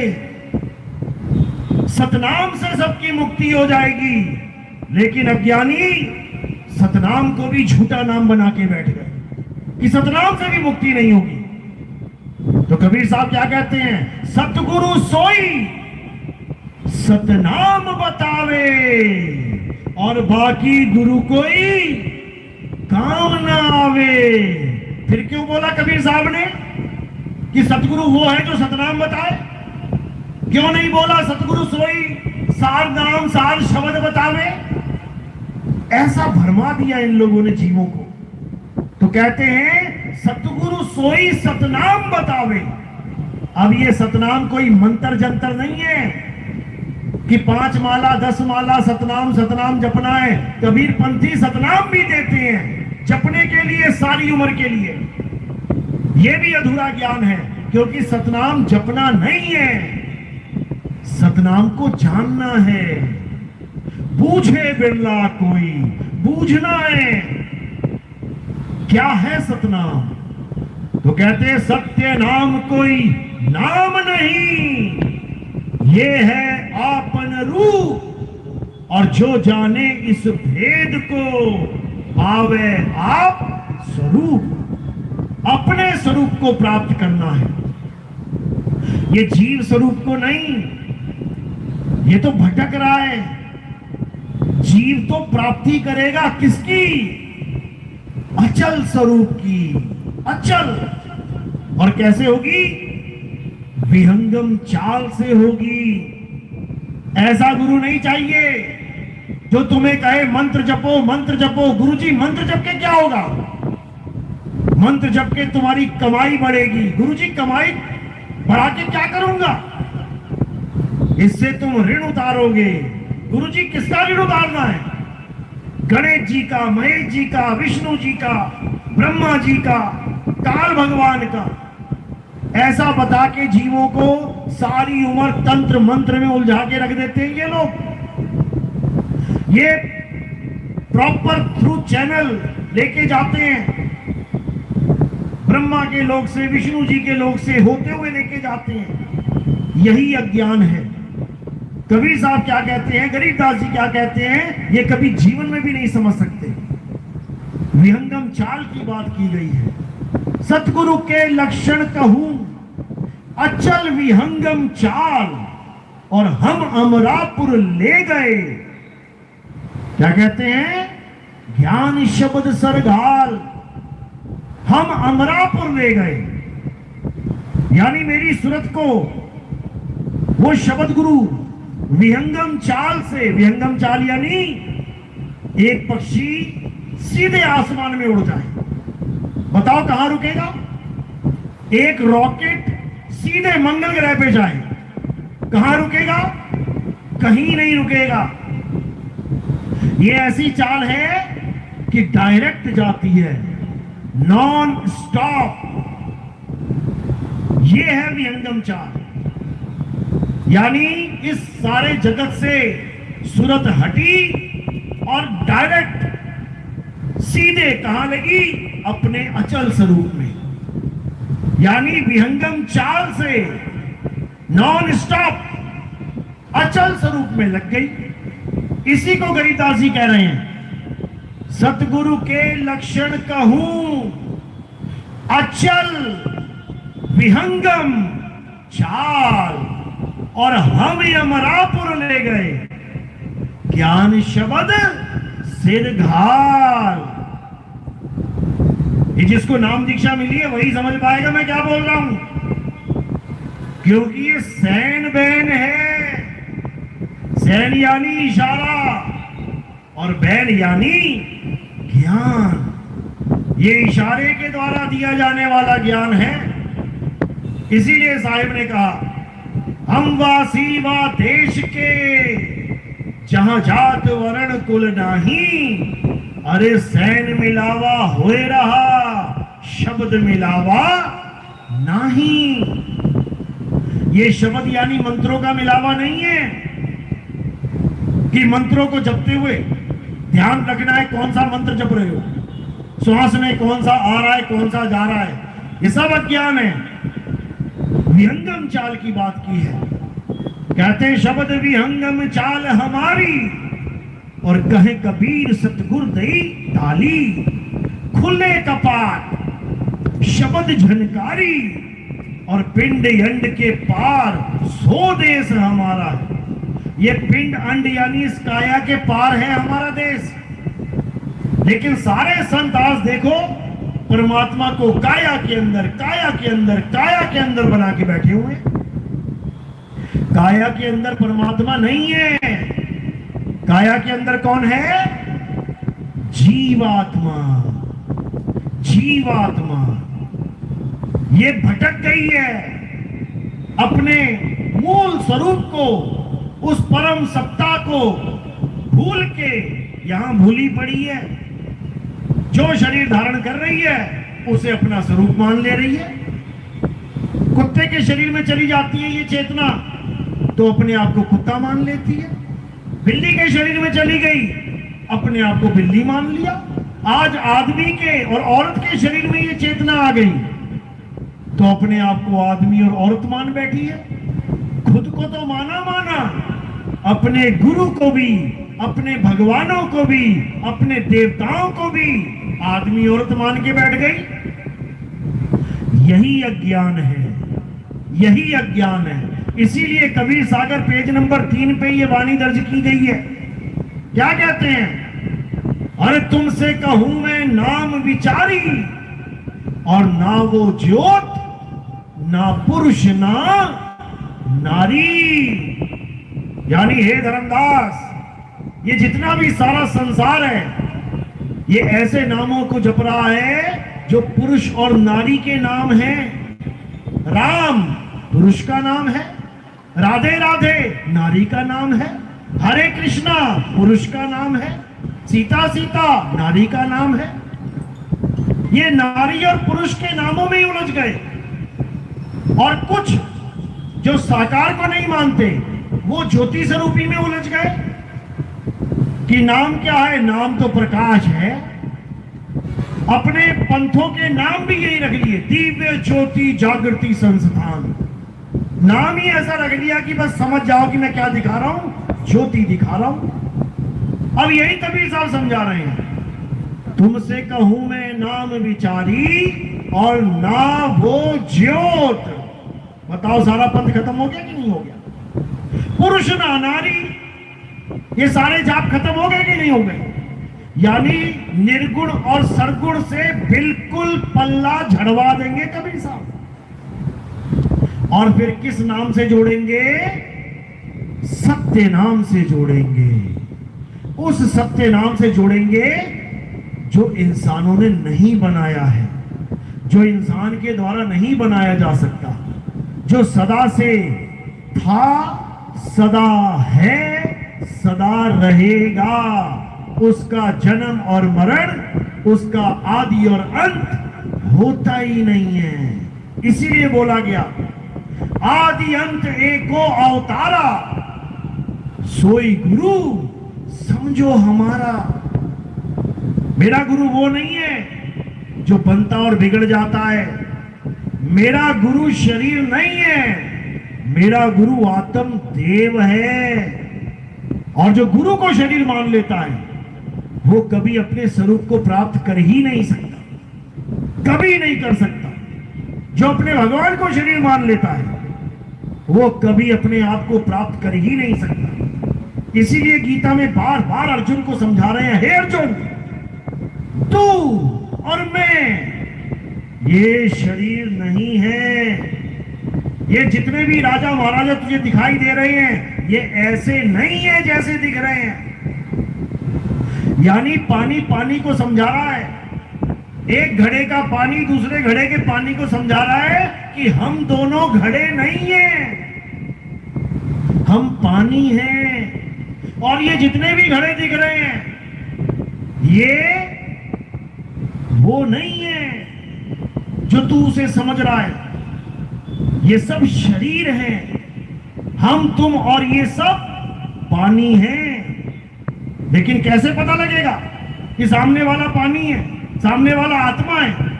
S1: सतनाम से सबकी मुक्ति हो जाएगी। लेकिन अज्ञानी सतनाम को भी झूठा नाम बना के बैठ गए कि सतनाम से भी मुक्ति नहीं होगी। तो कबीर साहब क्या कहते हैं? सतगुरु सोई सतनाम बतावे, और बाकी गुरु कोई काम ना आवे। फिर क्यों बोला कबीर साहब ने कि सतगुरु वो है जो सतनाम बताए? क्यों नहीं बोला सतगुरु सोई सार नाम सार शब्द बतावे? ऐसा भरमा दिया इन लोगों ने जीवों को। तो कहते हैं सतगुरु सोई सतनाम बतावे। अब ये सतनाम कोई मंत्र जंतर नहीं है कि 5 माला 10 माला सतनाम सतनाम जपना है। कबीर पंथी सतनाम भी देते हैं जपने के लिए, सारी उम्र के लिए। यह भी अधूरा ज्ञान है, क्योंकि सतनाम जपना नहीं है, सतनाम को जानना है। बूझे बिरला कोई, बूझना है क्या है सतनाम। तो कहते हैं सत्य नाम कोई नाम नहीं, ये है आपन रूप, और जो जाने इस भेद को पावे आप स्वरूप। अपने स्वरूप को प्राप्त करना है, ये जीव स्वरूप को नहीं। ये तो भटक रहा है। जीव तो प्राप्ति करेगा किसकी? अचल स्वरूप की। अचल, और कैसे होगी? विहंगम चाल से होगी। ऐसा गुरु नहीं चाहिए जो तुम्हें कहे मंत्र जपो मंत्र जपो। गुरुजी मंत्र जप के क्या होगा? मंत्र जप के तुम्हारी कमाई बढ़ेगी। गुरुजी कमाई बढ़ा के क्या करूंगा? इससे तुम ऋण उतारोगे। गुरुजी किसका ऋण उतारना है? गणेश जी का, महेश जी का, विष्णु जी का, ब्रह्मा जी का, काल भगवान का। ऐसा बता के जीवों को सारी उम्र तंत्र मंत्र में उलझा के रख देते हैं ये लोग। ये प्रॉपर थ्रू चैनल लेके जाते हैं, ब्रह्मा के लोग से, विष्णु जी के लोग से होते हुए लेके जाते हैं। यही अज्ञान है। कबीर साहब क्या कहते हैं, गरीबदास जी क्या कहते हैं, ये कभी जीवन में भी नहीं समझ सकते। विहंगम चाल की बात की गई है। सतगुरु के लक्षण कहूं अचल विहंगम चाल, और हम अमरापुर ले गए। क्या कहते हैं? ज्ञान शब्द सरगाल, हम अमरापुर ले गए। यानी मेरी सूरत को वो शब्द गुरु विहंगम चाल से, विहंगम चाल यानी एक पक्षी सीधे आसमान में उड़ जाए, बताओ कहां रुकेगा? एक रॉकेट सीधे मंगल ग्रह पे जाए, कहां रुकेगा? कहीं नहीं रुकेगा। ये ऐसी चाल है कि डायरेक्ट जाती है, नॉन स्टॉप। ये है विहंगम चाल। यानी इस सारे जगत से सूरत हटी और डायरेक्ट सीधे कहां लगी? अपने अचल स्वरूप में। यानी विहंगम चाल से नॉन स्टॉप अचल स्वरूप में लग गई। इसी को गरीबदास जी कह रहे हैं, सतगुरु के लक्षण कहूं अचल विहंगम चाल। और हम यमरापुर ले गए। ज्ञान शब्द सिर घाल। ये जिसको नाम दीक्षा मिली है वही समझ पाएगा मैं क्या बोल रहा हूं, क्योंकि ये सैन बैन है। सैन यानी इशारा और बैन यानी ज्ञान। ये इशारे के द्वारा दिया जाने वाला ज्ञान है। इसीलिए साहिब ने कहा, हम वासी वा देश के जहां जात वर्ण कुल नाही, अरे सैन मिलावा होए रहा शब्द मिलावा नहीं। ये शब्द यानी मंत्रों का मिलावा नहीं है कि मंत्रों को जपते हुए ध्यान रखना है कौन सा मंत्र जप रहे हो, श्वास में कौन सा आ रहा है कौन सा जा रहा है, ये सब अज्ञान है। विहंगम चाल की बात की है। कहते हैं शब्द विहंगम चाल हमारी, और कहे कबीर सतगुर दई डाली। खुले कपाट शब्द झनकारी, और पिंड अंड के पार सो देश हमारा। ये पिंड अंड यानी इस काया के पार है हमारा देश। लेकिन सारे संत आज देखो परमात्मा को काया के अंदर, काया के अंदर, काया के अंदर बना के बैठे हुए। काया के अंदर परमात्मा नहीं है। काया के अंदर कौन है? जीवात्मा। जीवात्मा ये भटक गई है अपने मूल स्वरूप को, उस परम सत्ता को भूल के यहां भूली पड़ी है। जो शरीर धारण कर रही है उसे अपना स्वरूप मान ले रही है। कुत्ते के शरीर में चली जाती है ये चेतना तो अपने आप को कुत्ता मान लेती है। बिल्ली के शरीर में चली गई अपने आप को बिल्ली मान लिया। आज आदमी के और औरत के शरीर में ये चेतना आ गई तो अपने आप को आदमी और औरत मान बैठी है। खुद को तो माना, अपने गुरु को भी, अपने भगवानों को भी, अपने देवताओं को भी आदमी औरत मान के बैठ गई। यही अज्ञान है, यही अज्ञान है। इसीलिए कबीर सागर पेज नंबर 3 पे ये वाणी दर्ज की गई है। क्या कहते हैं? अरे तुमसे कहूं मैं नाम विचारी, और ना वो ज्योत ना पुरुष ना नारी। यानी हे धर्मदास, ये जितना भी सारा संसार है ये ऐसे नामों को जप रहा है जो पुरुष और नारी के नाम हैं। राम पुरुष का नाम है, राधे राधे नारी का नाम है, हरे कृष्णा पुरुष का नाम है, सीता सीता नारी का नाम है। ये नारी और पुरुष के नामों में ही उलझ गए। और कुछ जो साकार को नहीं मानते वो ज्योति स्वरूपी में उलझ गए कि नाम क्या है? नाम तो प्रकाश है। अपने पंथों के नाम भी यही रख लिए, दिव्य ज्योति जागृति संस्थान। नाम ही ऐसा रख लिया कि बस समझ जाओ कि मैं क्या दिखा रहा हूं, ज्योति दिखा रहा हूं। अब यही कबीर साहब समझा रहे हैं, तुमसे कहूं मैं नाम विचारी और ना वो ज्योत। बताओ सारा पंथ खत्म हो गया कि नहीं हो गया? पुरुष ना नारी, ये सारे जाप खत्म हो गए कि नहीं हो गए? यानी निर्गुण और सरगुण से बिल्कुल पल्ला झड़वा देंगे कबीर साहब। और फिर किस नाम से जोड़ेंगे? सत्य नाम से जोड़ेंगे। उस सत्य नाम से जोड़ेंगे जो इंसानों ने नहीं बनाया है, जो इंसान के द्वारा नहीं बनाया जा सकता, जो सदा से था, सदा है, सदा रहेगा। उसका जन्म और मरण, उसका आदि और अंत होता ही नहीं है। इसीलिए बोला गया आदि अंत एको अवतारा, सोई गुरु समझो हमारा। मेरा गुरु वो नहीं है जो बनता और बिगड़ जाता है। मेरा गुरु शरीर नहीं है, मेरा गुरु आत्म देव है। और जो गुरु को शरीर मान लेता है वो कभी अपने स्वरूप को प्राप्त कर ही नहीं सकता, कभी नहीं कर सकता। जो अपने भगवान को शरीर मान लेता है वो कभी अपने आप को प्राप्त कर ही नहीं सकता। इसीलिए गीता में बार बार अर्जुन को समझा रहे हैं, हे अर्जुन, तू और मैं ये शरीर नहीं है। ये जितने भी राजा महाराजा तुझे दिखाई दे रहे हैं, ये ऐसे नहीं है जैसे दिख रहे हैं। यानी पानी पानी को समझा रहा है। एक घड़े का पानी दूसरे घड़े के पानी को समझा रहा है कि हम दोनों घड़े नहीं हैं, हम पानी हैं। और ये जितने भी घड़े दिख रहे हैं, ये वो नहीं है जो तू उसे समझ रहा है। ये सब शरीर हैं, हम तुम और ये सब पानी हैं। लेकिन कैसे पता लगेगा कि सामने वाला पानी है, सामने वाला आत्मा है?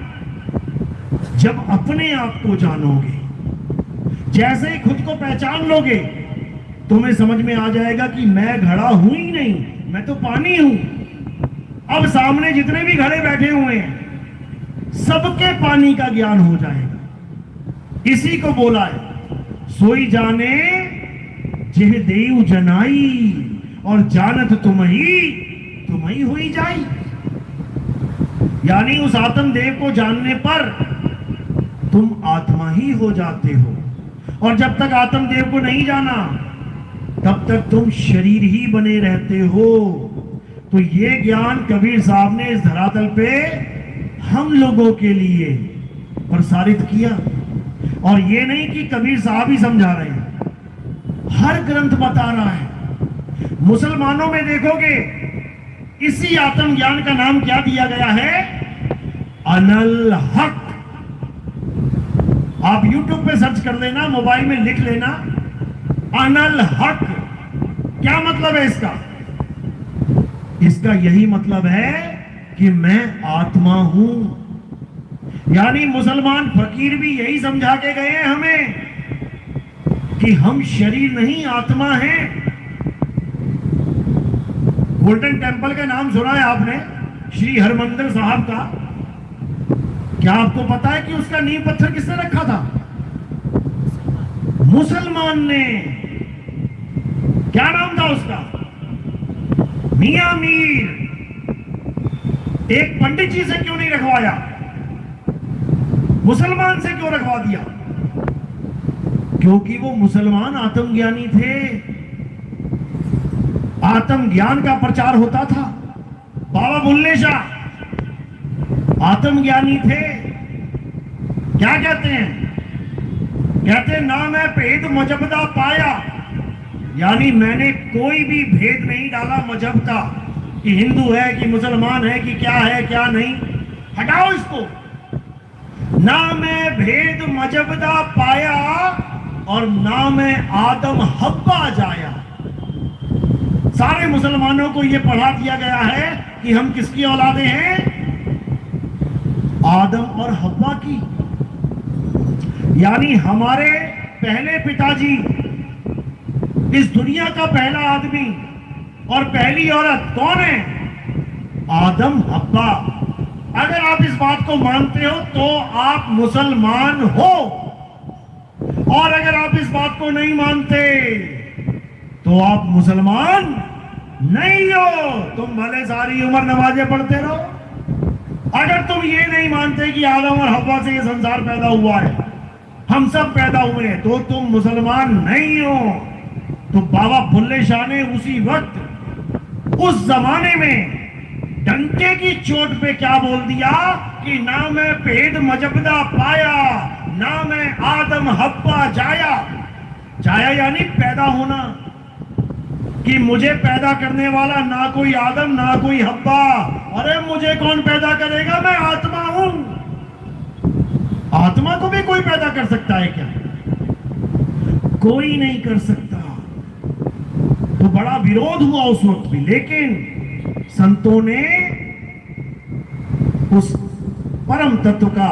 S1: जब अपने आप को जानोगे, जैसे ही खुद को पहचान लोगे, तुम्हें समझ में आ जाएगा कि मैं घड़ा हूं ही नहीं, मैं तो पानी हूं। अब सामने जितने भी घड़े बैठे हुए हैं, सबके पानी का ज्ञान हो जाएगा। इसी को बोला है, सोई जाने जेह देव जनाई, और जानत तुम ही हुई जाई। यानी उस आत्म देव को जानने पर तुम आत्मा ही हो जाते हो। और जब तक आत्म देव को नहीं जाना, तब तक तुम शरीर ही बने रहते हो। तो ये ज्ञान कबीर साहब ने इस धरातल पे हम लोगों के लिए प्रसारित किया। और ये नहीं कि कबीर साहब ही समझा रहे हैं, हर ग्रंथ बता रहा है। मुसलमानों में देखोगे, इसी आत्म ज्ञान का नाम क्या दिया गया है? अनल हक। आप YouTube पे सर्च कर लेना, मोबाइल में लिख लेना, अनल हक। क्या मतलब है इसका? इसका यही मतलब है कि मैं आत्मा हूं। यानी मुसलमान फकीर भी यही समझा के गए हैं हमें कि हम शरीर नहीं, आत्मा हैं। गोल्डन टेम्पल का नाम सुना है आपने, श्री हरमंदिर साहब का? क्या आपको पता है कि उसका नींव पत्थर किसने रखा था? मुसलमान ने। क्या नाम था उसका? मियां मीर। एक पंडित जी से क्यों नहीं रखवाया? मुसलमान से क्यों रखवा दिया? क्योंकि वो मुसलमान आत्मज्ञानी थे। आत्म ज्ञान का प्रचार होता था। बाबा बुल्ले शाह आत्मज्ञानी थे। क्या कहते हैं? कहते ना मैं भेद मजहबदा पाया, यानी मैंने कोई भी भेद नहीं डाला मजहब का, कि हिंदू है कि मुसलमान है कि क्या है क्या नहीं। हटाओ इसको। ना मैं भेद मजहबदा पाया और ना मैं आदम हब्बा जाया। सारे मुसलमानों को यह पढ़ा दिया गया है कि हम किसकी औलादे हैं? आदम और हव्वा की। यानी हमारे पहले पिताजी, इस दुनिया का पहला आदमी और पहली औरत कौन है? आदम हव्वा। अगर आप इस बात को मानते हो तो आप मुसलमान हो, और अगर आप इस बात को नहीं मानते तो आप मुसलमान नहीं हो। तुम भले सारी उम्र नमाजें पढ़ते रहो, अगर तुम ये नहीं मानते कि आदम और हव्वा से ये संसार पैदा हुआ है, हम सब पैदा हुए हैं, तो तुम मुसलमान नहीं हो। तो बाबा बुल्ले शाह ने उसी वक्त, उस जमाने में डंके की चोट पे क्या बोल दिया कि ना मैं भेद मजबदा पाया, ना मैं आदम हव्वा जाया। जाया यानी पैदा होना, कि मुझे पैदा करने वाला ना कोई आदम ना कोई हव्वा। अरे मुझे कौन पैदा करेगा? मैं आत्मा हूं। आत्मा को भी कोई पैदा कर सकता है क्या? कोई नहीं कर सकता। तो बड़ा विरोध हुआ उस वक्त भी, लेकिन संतों ने उस परम तत्व का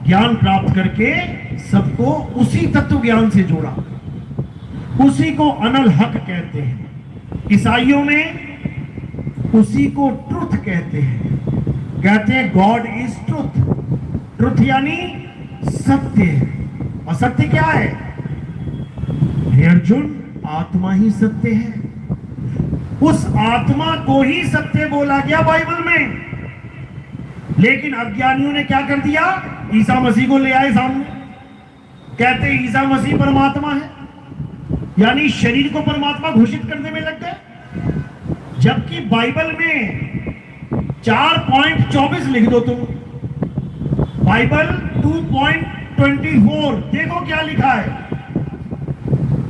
S1: ज्ञान प्राप्त करके सबको उसी तत्व ज्ञान से जोड़ा। उसी को अनल हक कहते हैं। ईसाइयों में उसी को ट्रुथ कहते हैं। कहते हैं गॉड इज ट्रुथ। ट्रुथ यानी सत्य। और सत्य क्या है? हे अर्जुन, आत्मा ही सत्य है। उस आत्मा को ही सत्य बोला गया बाइबल में। लेकिन अज्ञानियों ने क्या कर दिया? ईसा मसीह को ले आए सामने, कहते ईसा मसीह परमात्मा है, यानी शरीर को परमात्मा घोषित करने में लग गए। जबकि बाइबल में 4.24 लिख दो तुम, बाइबल 2.24 देखो क्या लिखा है।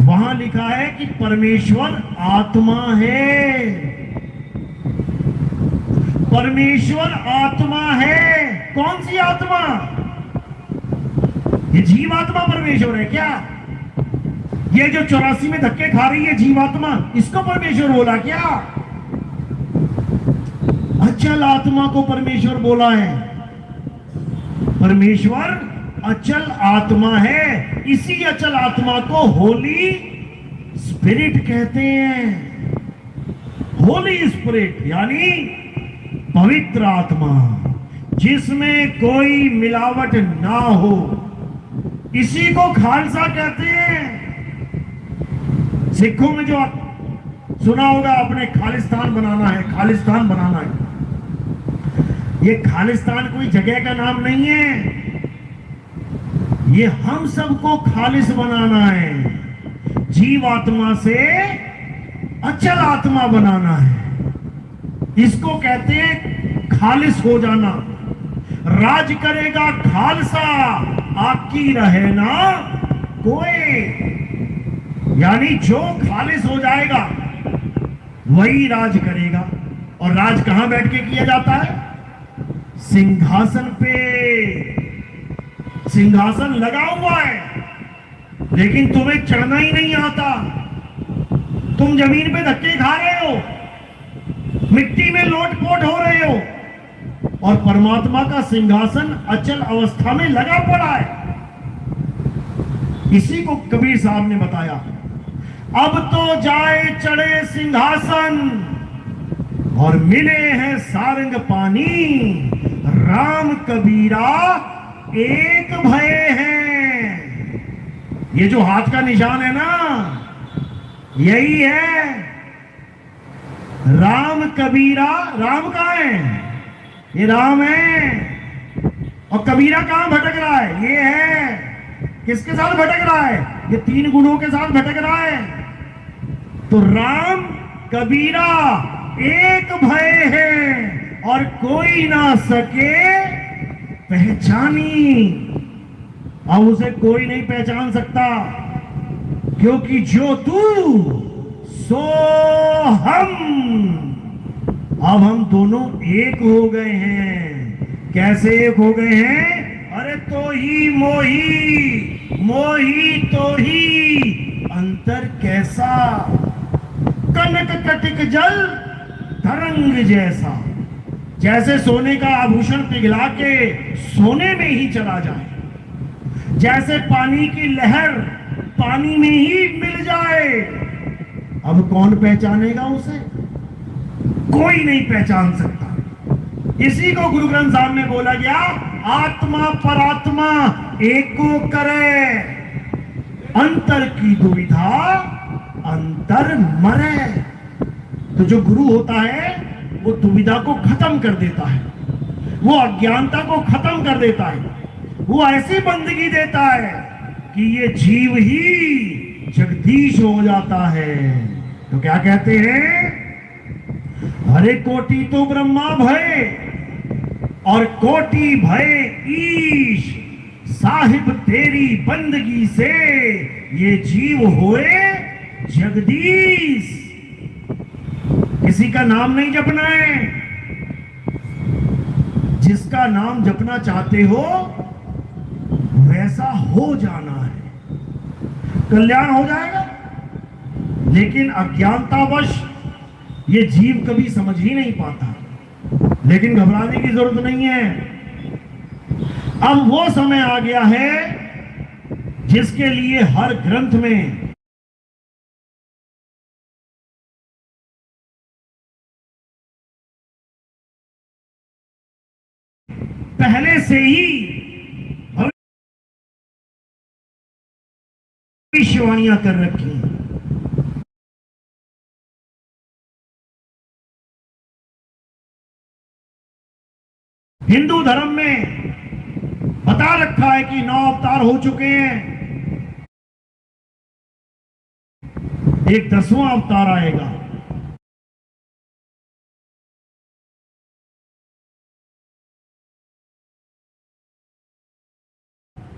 S1: वहां लिखा है कि परमेश्वर आत्मा है। परमेश्वर आत्मा है। कौन सी आत्मा? ये जीवात्मा परमेश्वर है क्या? ये जो 84 में धक्के खा रही है जीवात्मा, इसको परमेश्वर बोला क्या? अचल आत्मा को परमेश्वर बोला है। परमेश्वर अचल आत्मा है। इसी अचल आत्मा को होली स्पिरिट कहते हैं। होली स्पिरिट यानी पवित्र आत्मा, जिसमें कोई मिलावट ना हो, इसी को खालसा कहते हैं। सिखों में जो सुना होगा आपने, खालिस्तान बनाना है, खालिस्तान बनाना है। ये खालिस्तान कोई जगह का नाम नहीं है, ये हम सबको खालिस बनाना है। जीवात्मा से अचल आत्मा बनाना है। इसको कहते हैं खालिस हो जाना। राज करेगा खालसा, आकी रहे ना कोई। यानी जो खालिस हो जाएगा वही राज करेगा। और राज कहां बैठ के किया जाता है? सिंहासन पे। सिंहासन लगा हुआ है, लेकिन तुम्हें चढ़ना ही नहीं आता। तुम जमीन पे धक्के खा रहे हो, मिट्टी में लोटपोट हो रहे हो, और परमात्मा का सिंहासन अचल अवस्था में लगा पड़ा है। इसी को कबीर साहब ने बताया, अब तो जाए चढ़े सिंहासन और मिले हैं सारंग पानी, राम कबीरा एक भय हैं। ये जो हाथ का निशान है ना, यही है राम कबीरा। राम कहां है? ये राम है। और कबीरा कहां भटक रहा है? ये है। किसके साथ भटक रहा है? ये 3 गुणों के साथ भटक रहा है। तो राम कबीरा एक भय है और कोई ना सके पहचानी। अब उसे कोई नहीं पहचान सकता, क्योंकि जो तू सो हम। अब हम दोनों एक हो गए हैं। कैसे एक हो गए हैं? अरे तो ही मोही, मोही तो ही अंतर कैसा, कनक कटिक जल तरंग जैसा। जैसे सोने का आभूषण पिघला के सोने में ही चला जाए, जैसे पानी की लहर पानी में ही मिल जाए। अब कौन पहचानेगा उसे? कोई नहीं पहचान सकता। इसी को गुरु ग्रंथ साहब में बोला गया, आत्मा परात्मा एको करे, अंतर की दुविधा अंतर मरे। तो जो गुरु होता है वो दुविधा को खत्म कर देता है, वो अज्ञानता को खत्म कर देता है, वो ऐसी बंदगी देता है कि ये जीव ही जगदीश हो जाता है। तो क्या कहते हैं? हरे कोटि तो ब्रह्मा भय और कोटि भय ईश, साहिब तेरी बंदगी से ये जीव होए जगदीश। किसी का नाम नहीं जपना है, जिसका नाम जपना चाहते हो वैसा हो जाना है, कल्याण हो जाएगा। लेकिन अज्ञानतावश ये जीव कभी समझ ही नहीं पाता। लेकिन घबराने की जरूरत नहीं है। अब वो समय आ गया है जिसके लिए हर ग्रंथ में पहले से ही भविष्यवाणियां कर रखी हैं। हिंदू धर्म में बता रखा है कि 9 अवतार हो चुके हैं, एक 10वां अवतार आएगा।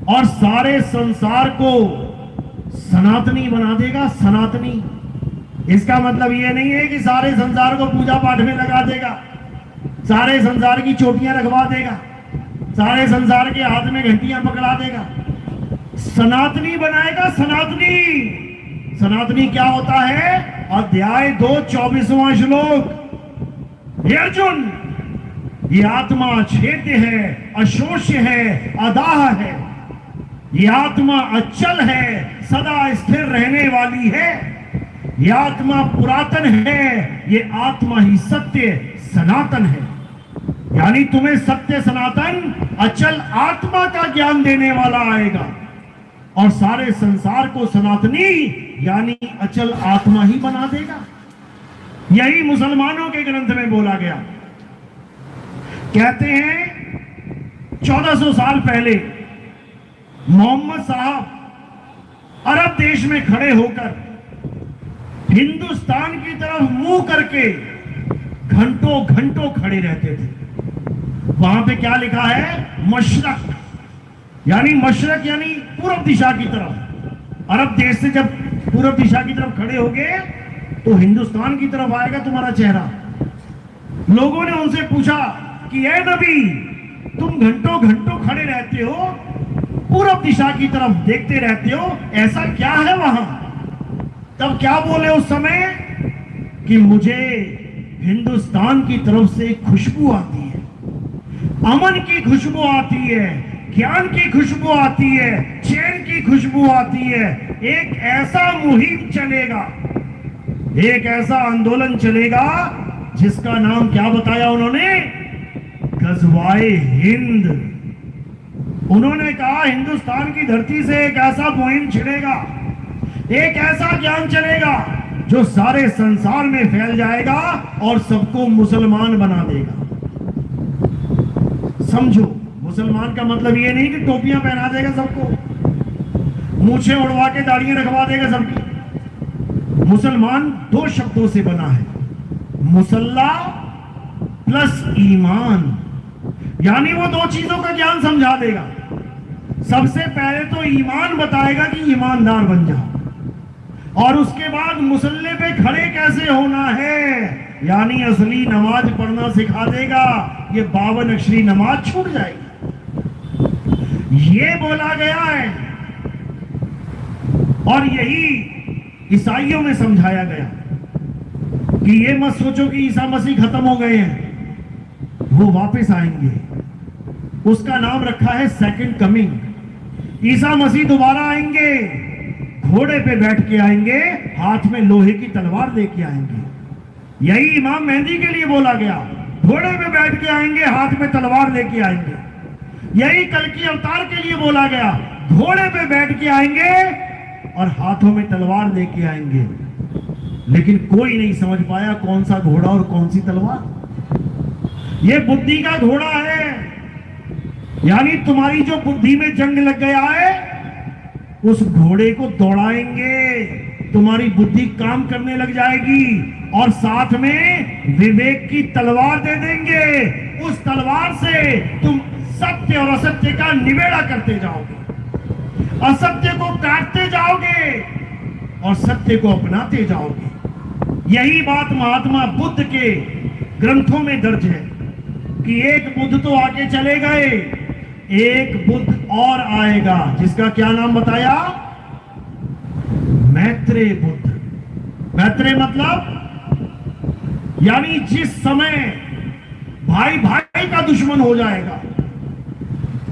S1: और सारे संसार को सनातनी बना देगा। सनातनी, इसका मतलब यह नहीं है कि सारे संसार को पूजा पाठ में लगा देगा, सारे संसार की चोटियां रखवा देगा, सारे संसार के हाथ में घंटियां पकड़ा देगा। सनातनी बनाएगा। सनातनी, सनातनी क्या होता है? अध्याय 2 24वां श्लोक। हे अर्जुन, ये आत्मा छेद्य है, अशोष्य है, अदाह है। ये आत्मा अचल है, सदा स्थिर रहने वाली है। ये आत्मा पुरातन है, ये आत्मा ही सत्य सनातन है। यानी तुम्हें सत्य सनातन अचल आत्मा का ज्ञान देने वाला आएगा और सारे संसार को सनातनी यानी अचल आत्मा ही बना देगा। यही मुसलमानों के ग्रंथ में बोला गया। कहते हैं 1400 साल पहले मोहम्मद साहब अरब देश में खड़े होकर हिंदुस्तान की तरफ मुंह करके घंटों घंटों खड़े रहते थे। वहां पे क्या लिखा है? मशरक, यानी मशरक यानी पूर्व दिशा की तरफ। अरब देश से जब पूर्व दिशा की तरफ खड़े होगे तो हिंदुस्तान की तरफ आएगा तुम्हारा चेहरा। लोगों ने उनसे पूछा कि ए नबी, तुम घंटों घंटों खड़े रहते हो, पूर्व दिशा की तरफ देखते रहते हो, ऐसा क्या है वहां? तब क्या बोले उस समय कि मुझे हिंदुस्तान की तरफ से खुशबू आती है, अमन की खुशबू आती है, ज्ञान की खुशबू आती है, चैन की खुशबू आती है। एक ऐसा मुहिम चलेगा, एक ऐसा आंदोलन चलेगा जिसका नाम क्या बताया उन्होंने? गजवाए हिंद। उन्होंने कहा हिंदुस्तान की धरती से एक ऐसा मुहिम छिड़ेगा, एक ऐसा ज्ञान चलेगा जो सारे संसार में फैल जाएगा और सबको मुसलमान बना देगा। समझो, मुसलमान का मतलब ये नहीं कि टोपियां पहना देगा सबको, मूछें उड़वा के दाढ़ियां रखवा देगा सबकी। मुसलमान 2 शब्दों से बना है, मुसल्ला प्लस ईमान, यानी वो 2 चीजों का ज्ञान समझा देगा। सबसे पहले तो ईमान बताएगा कि ईमानदार बन जाओ, और उसके बाद मुसल्ले पे खड़े कैसे होना है, यानी असली नमाज पढ़ना सिखा देगा। ये 52 अक्षरी नमाज छूट जाएगी। ये बोला गया है और यही ईसाइयों में समझाया गया कि ये मत सोचो कि ईसा मसीह खत्म हो गए हैं, वो वापस आएंगे। उसका नाम रखा है सेकंड कमिंग। ईसा मसीह दोबारा आएंगे, घोड़े पे बैठ के आएंगे, हाथ में लोहे की तलवार लेके आएंगे। यही इमाम मेहदी के लिए बोला गया, घोड़े पे बैठ के आएंगे, हाथ में तलवार लेके आएंगे। यही कल्कि अवतार के लिए बोला गया, घोड़े पे बैठ के आएंगे और हाथों में तलवार लेके आएंगे। लेकिन कोई नहीं समझ पाया कौन सा घोड़ा और कौन सी तलवार। ये बुद्धि का घोड़ा है, यानी तुम्हारी जो बुद्धि में जंग लग गया है उस घोड़े को दौड़ाएंगे, तुम्हारी बुद्धि काम करने लग जाएगी और साथ में विवेक की तलवार दे देंगे। उस तलवार से तुम सत्य और असत्य का निवेड़ा करते जाओगे, असत्य को काटते जाओगे और सत्य को अपनाते जाओगे। यही बात महात्मा बुद्ध के ग्रंथों में दर्ज है कि एक बुद्ध तो आगे चले गए, एक बुद्ध और आएगा जिसका क्या नाम बताया? मैत्रेय बुद्ध। मैत्रेय मतलब यानी जिस समय भाई भाई का दुश्मन हो जाएगा,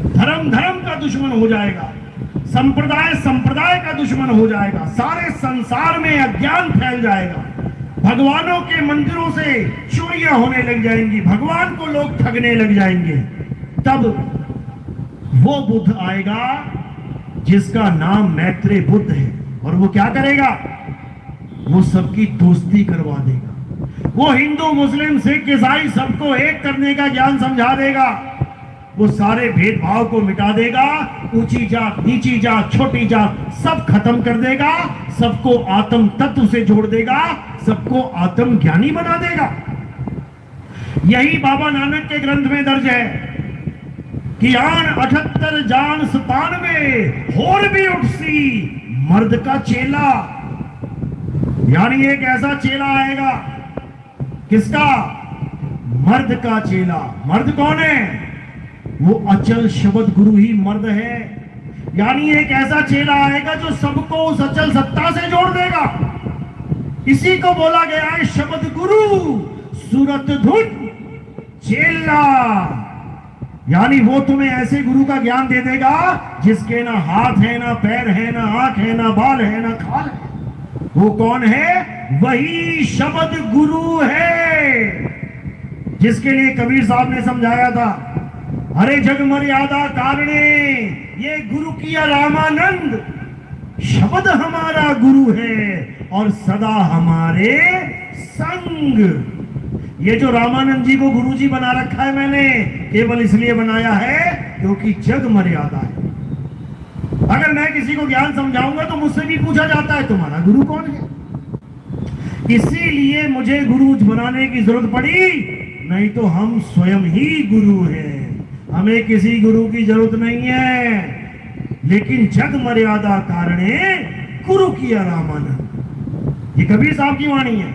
S1: धर्म धर्म का दुश्मन हो जाएगा, संप्रदाय संप्रदाय का दुश्मन हो जाएगा, सारे संसार में अज्ञान फैल जाएगा, भगवानों के मंदिरों से चोरियां होने लग जाएंगी, भगवान को लोग ठगने लग जाएंगे, तब वो बुद्ध आएगा जिसका नाम मैत्रेय बुद्ध है। और वो क्या करेगा? वो सबकी दोस्ती करवा देगा। वो हिंदू मुस्लिम सिख ईसाई सबको एक करने का ज्ञान समझा देगा। वो सारे भेदभाव को मिटा देगा। ऊंची जात, नीची जात, छोटी जात सब खत्म कर देगा। सबको आत्म तत्व से जोड़ देगा। सबको आत्म ज्ञानी बना देगा। यही बाबा नानक के ग्रंथ में दर्ज है कि आन 78 जान 97 होर भी उठसी मर्द का चेला। यानी एक ऐसा चेला आएगा, किसका? मर्द का चेला। मर्द कौन है? वो अचल शब्द गुरु ही मर्द है। यानी एक ऐसा चेला आएगा जो सबको उस अचल सत्ता से जोड़ देगा। इसी को बोला गया है शब्द गुरु सूरत धुन चेला। यानी वो तुम्हें ऐसे गुरु का ज्ञान दे देगा जिसके ना हाथ है, ना पैर है, ना आंख है, ना बाल है, ना खाल है। वो कौन है? वही शब्द गुरु है, जिसके लिए कबीर साहब ने समझाया था, अरे जग मर्यादा कारणे ये गुरु किया रामानंद। शब्द हमारा गुरु है और सदा हमारे संग। ये जो रामानंद जी को गुरु जी बना रखा है मैंने, केवल इसलिए बनाया है क्योंकि जग मर्यादा है। अगर मैं किसी को ज्ञान समझाऊंगा तो मुझसे भी पूछा जाता है तुम्हारा गुरु कौन है। इसीलिए मुझे गुरु बनाने की जरूरत पड़ी, नहीं तो हम स्वयं ही गुरु हैं। हमें किसी गुरु की जरूरत नहीं है। लेकिन जग मर्यादा कारणे गुरु किया रामानंद, ये कबीर साहब की वाणी है।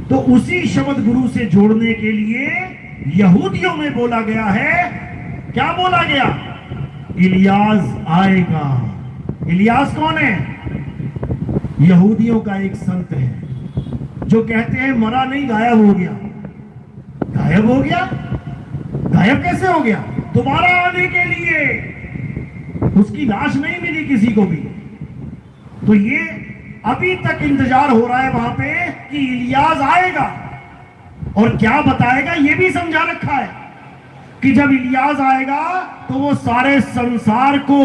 S1: तो उसी शब्द गुरु से जोड़ने के लिए यहूदियों में बोला गया है, क्या बोला गया? इलियास आएगा। इलियास कौन है? यहूदियों का एक संत है जो कहते हैं मरा नहीं, गायब हो गया। गायब हो गया? गायब कैसे हो गया? दोबारा आने के लिए उसकी लाश नहीं मिली किसी को भी। तो ये अभी तक इंतजार हो रहा है वहां पे कि इलियास आएगा और क्या बताएगा, ये भी समझा रखा है कि जब इलियास आएगा तो वो सारे संसार को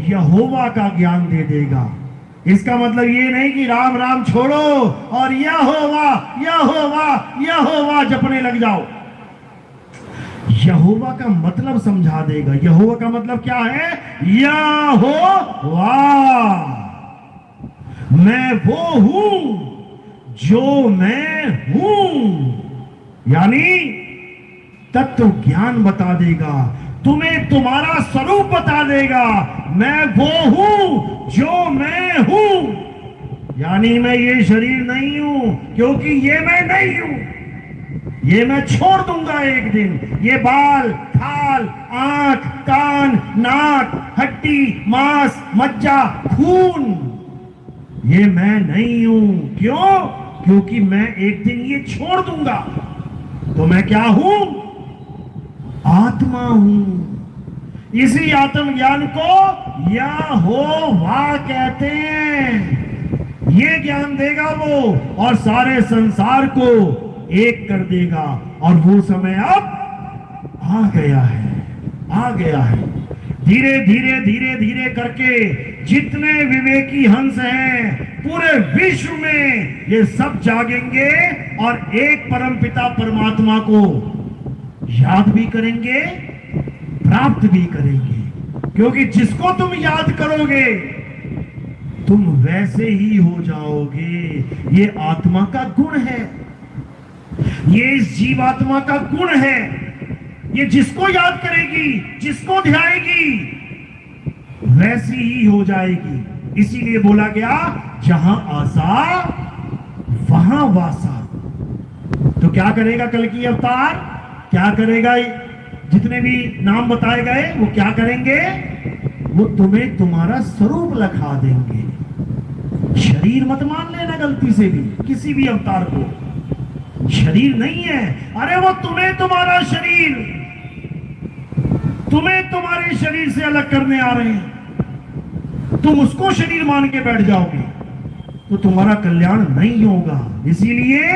S1: यहोवा का ज्ञान दे देगा। इसका मतलब ये नहीं कि राम राम छोड़ो और यहोवा यहोवा यहोवा जपने लग जाओ। यहोवा का मतलब समझा देगा। यहोवा का मतलब क्या है? यहोवा, मैं वो हूं जो मैं हूं। यानी तत्व ज्ञान बता देगा, तुम्हें तुम्हारा स्वरूप बता देगा। मैं वो हूं जो मैं हूं। यानी मैं ये शरीर नहीं हूं, क्योंकि ये मैं नहीं हूं। ये मैं छोड़ दूंगा एक दिन। ये बाल, खाल, आंख, कान, नाक, हड्डी, मांस, मज्जा, खून, ये मैं नहीं हूं। क्यों? क्योंकि मैं एक दिन ये छोड़ दूंगा। तो मैं क्या हूं? आत्मा हूं। इसी आत्म ज्ञान को यहोवा कहते हैं। ये ज्ञान देगा वो और सारे संसार को एक कर देगा। और वो समय अब आ गया है, आ गया है। धीरे धीरे धीरे धीरे करके जितने विवेकी हंस हैं पूरे विश्व में, ये सब जागेंगे और एक परमपिता परमात्मा को याद भी करेंगे, प्राप्त भी करेंगे। क्योंकि जिसको तुम याद करोगे तुम वैसे ही हो जाओगे। ये आत्मा का गुण है, ये इस जीवात्मा का गुण है। ये जिसको याद करेगी, जिसको ध्याएगी, वैसी ही हो जाएगी। इसीलिए बोला गया जहां आसा वहां वासा। तो क्या करेगा कल की अवतार? क्या करेगा? जितने भी नाम बताए गए वो क्या करेंगे? वो तुम्हें तुम्हारा स्वरूप लखा देंगे। शरीर मत मान लेना गलती से भी, किसी भी अवतार को शरीर नहीं है। अरे वो तुम्हें तुम्हारा शरीर, तुम्हें तुम्हारे शरीर से अलग करने आ रहे हैं। तुम उसको शरीर मान के बैठ जाओगे तो तुम्हारा कल्याण नहीं होगा। इसीलिए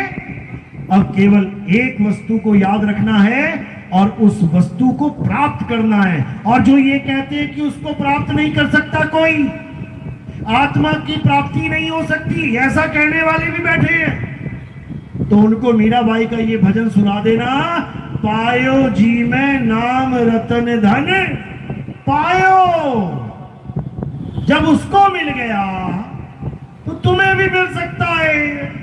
S1: अब केवल एक वस्तु को याद रखना है और उस वस्तु को प्राप्त करना है। और जो ये कहते हैं कि उसको प्राप्त नहीं कर सकता कोई, आत्मा की प्राप्ति नहीं हो सकती, ऐसा कहने वाले भी बैठे हैं। तो उनको मीराबाई का ये भजन सुना देना, पायो जी में नाम रतन धन पायो। जब उसको मिल गया तो तुम्हें भी मिल सकता है।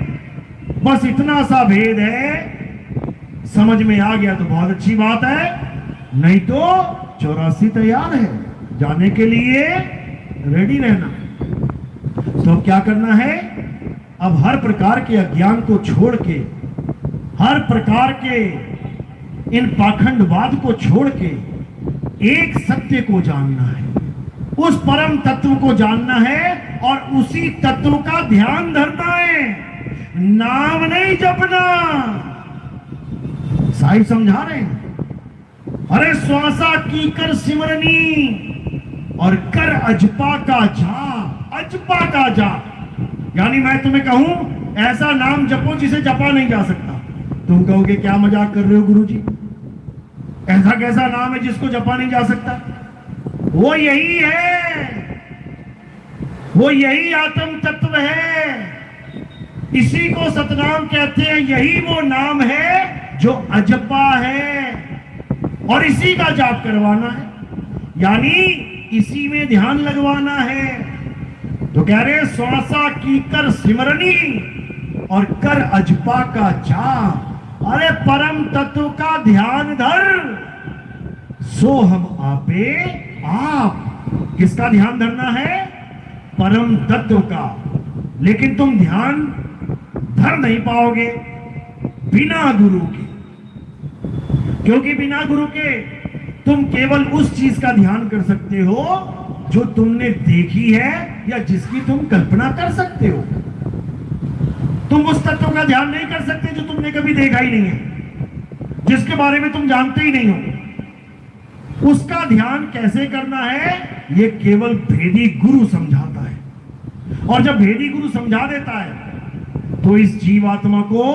S1: बस इतना सा भेद है, समझ में आ गया तो बहुत अच्छी बात है, नहीं तो 84 तैयार है, जाने के लिए रेडी रहना। तो क्या करना है, अब हर प्रकार के अज्ञान को छोड़ के, हर प्रकार के इन पाखंडवाद को छोड़ के एक सत्य को जानना है, उस परम तत्व को जानना है और उसी तत्व का ध्यान धरना है, नाम नहीं जपना। साहिब समझा रहे हैं, अरे श्वासा की कर सिमरनी और कर अजपा का जाप, अजपा का जाप। यानी मैं तुम्हें कहूं ऐसा नाम जपो जिसे जपा नहीं जा सकता। तुम कहोगे क्या मजाक कर रहे हो गुरुजी, ऐसा कैसा नाम है जिसको जपा नहीं जा सकता? वो यही है, वो यही आत्म तत्व है, इसी को सतनाम कहते हैं। यही वो नाम है जो अजपा है और इसी का जाप करवाना है, यानी इसी में ध्यान लगवाना है। तो कह रहे श्वासा की कर सिमरनी और कर अजपा का जाप। अरे परम तत्व का ध्यान धर, सो हम आपे आप। किसका ध्यान धरना है? परम तत्व का। लेकिन तुम ध्यान धर नहीं पाओगे बिना गुरु के, क्योंकि बिना गुरु के तुम केवल उस चीज का ध्यान कर सकते हो जो तुमने देखी है या जिसकी तुम कल्पना कर सकते हो। तुम उस तत्व का ध्यान नहीं कर सकते जो तुमने कभी देखा ही नहीं है, जिसके बारे में तुम जानते ही नहीं हो। उसका ध्यान कैसे करना है, यह केवल भेदी गुरु समझाता है। और जब भेदी गुरु समझा देता है तो इस जीवात्मा को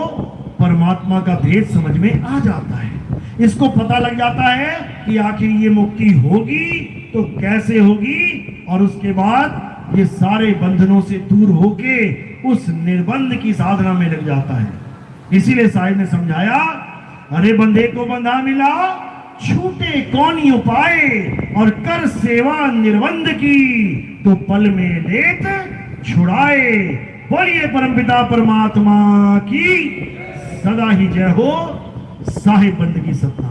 S1: परमात्मा का भेद समझ में आ जाता है। इसको पता लग जाता है कि आखिर ये मुक्ति होगी तो कैसे होगी, और उसके बाद ये सारे बंधनों से दूर होके उस निर्बंध की साधना में लग जाता है। इसीलिए साहिब ने समझाया, अरे बंधे को बंधा मिला छूटे कौन ही उपाय, और कर सेवा निर्बंध की तो पल में लेत छुड़ाए। बोलिए परमपिता परमात्मा की सदा ही जय हो। साहिब बंद की सत्ता।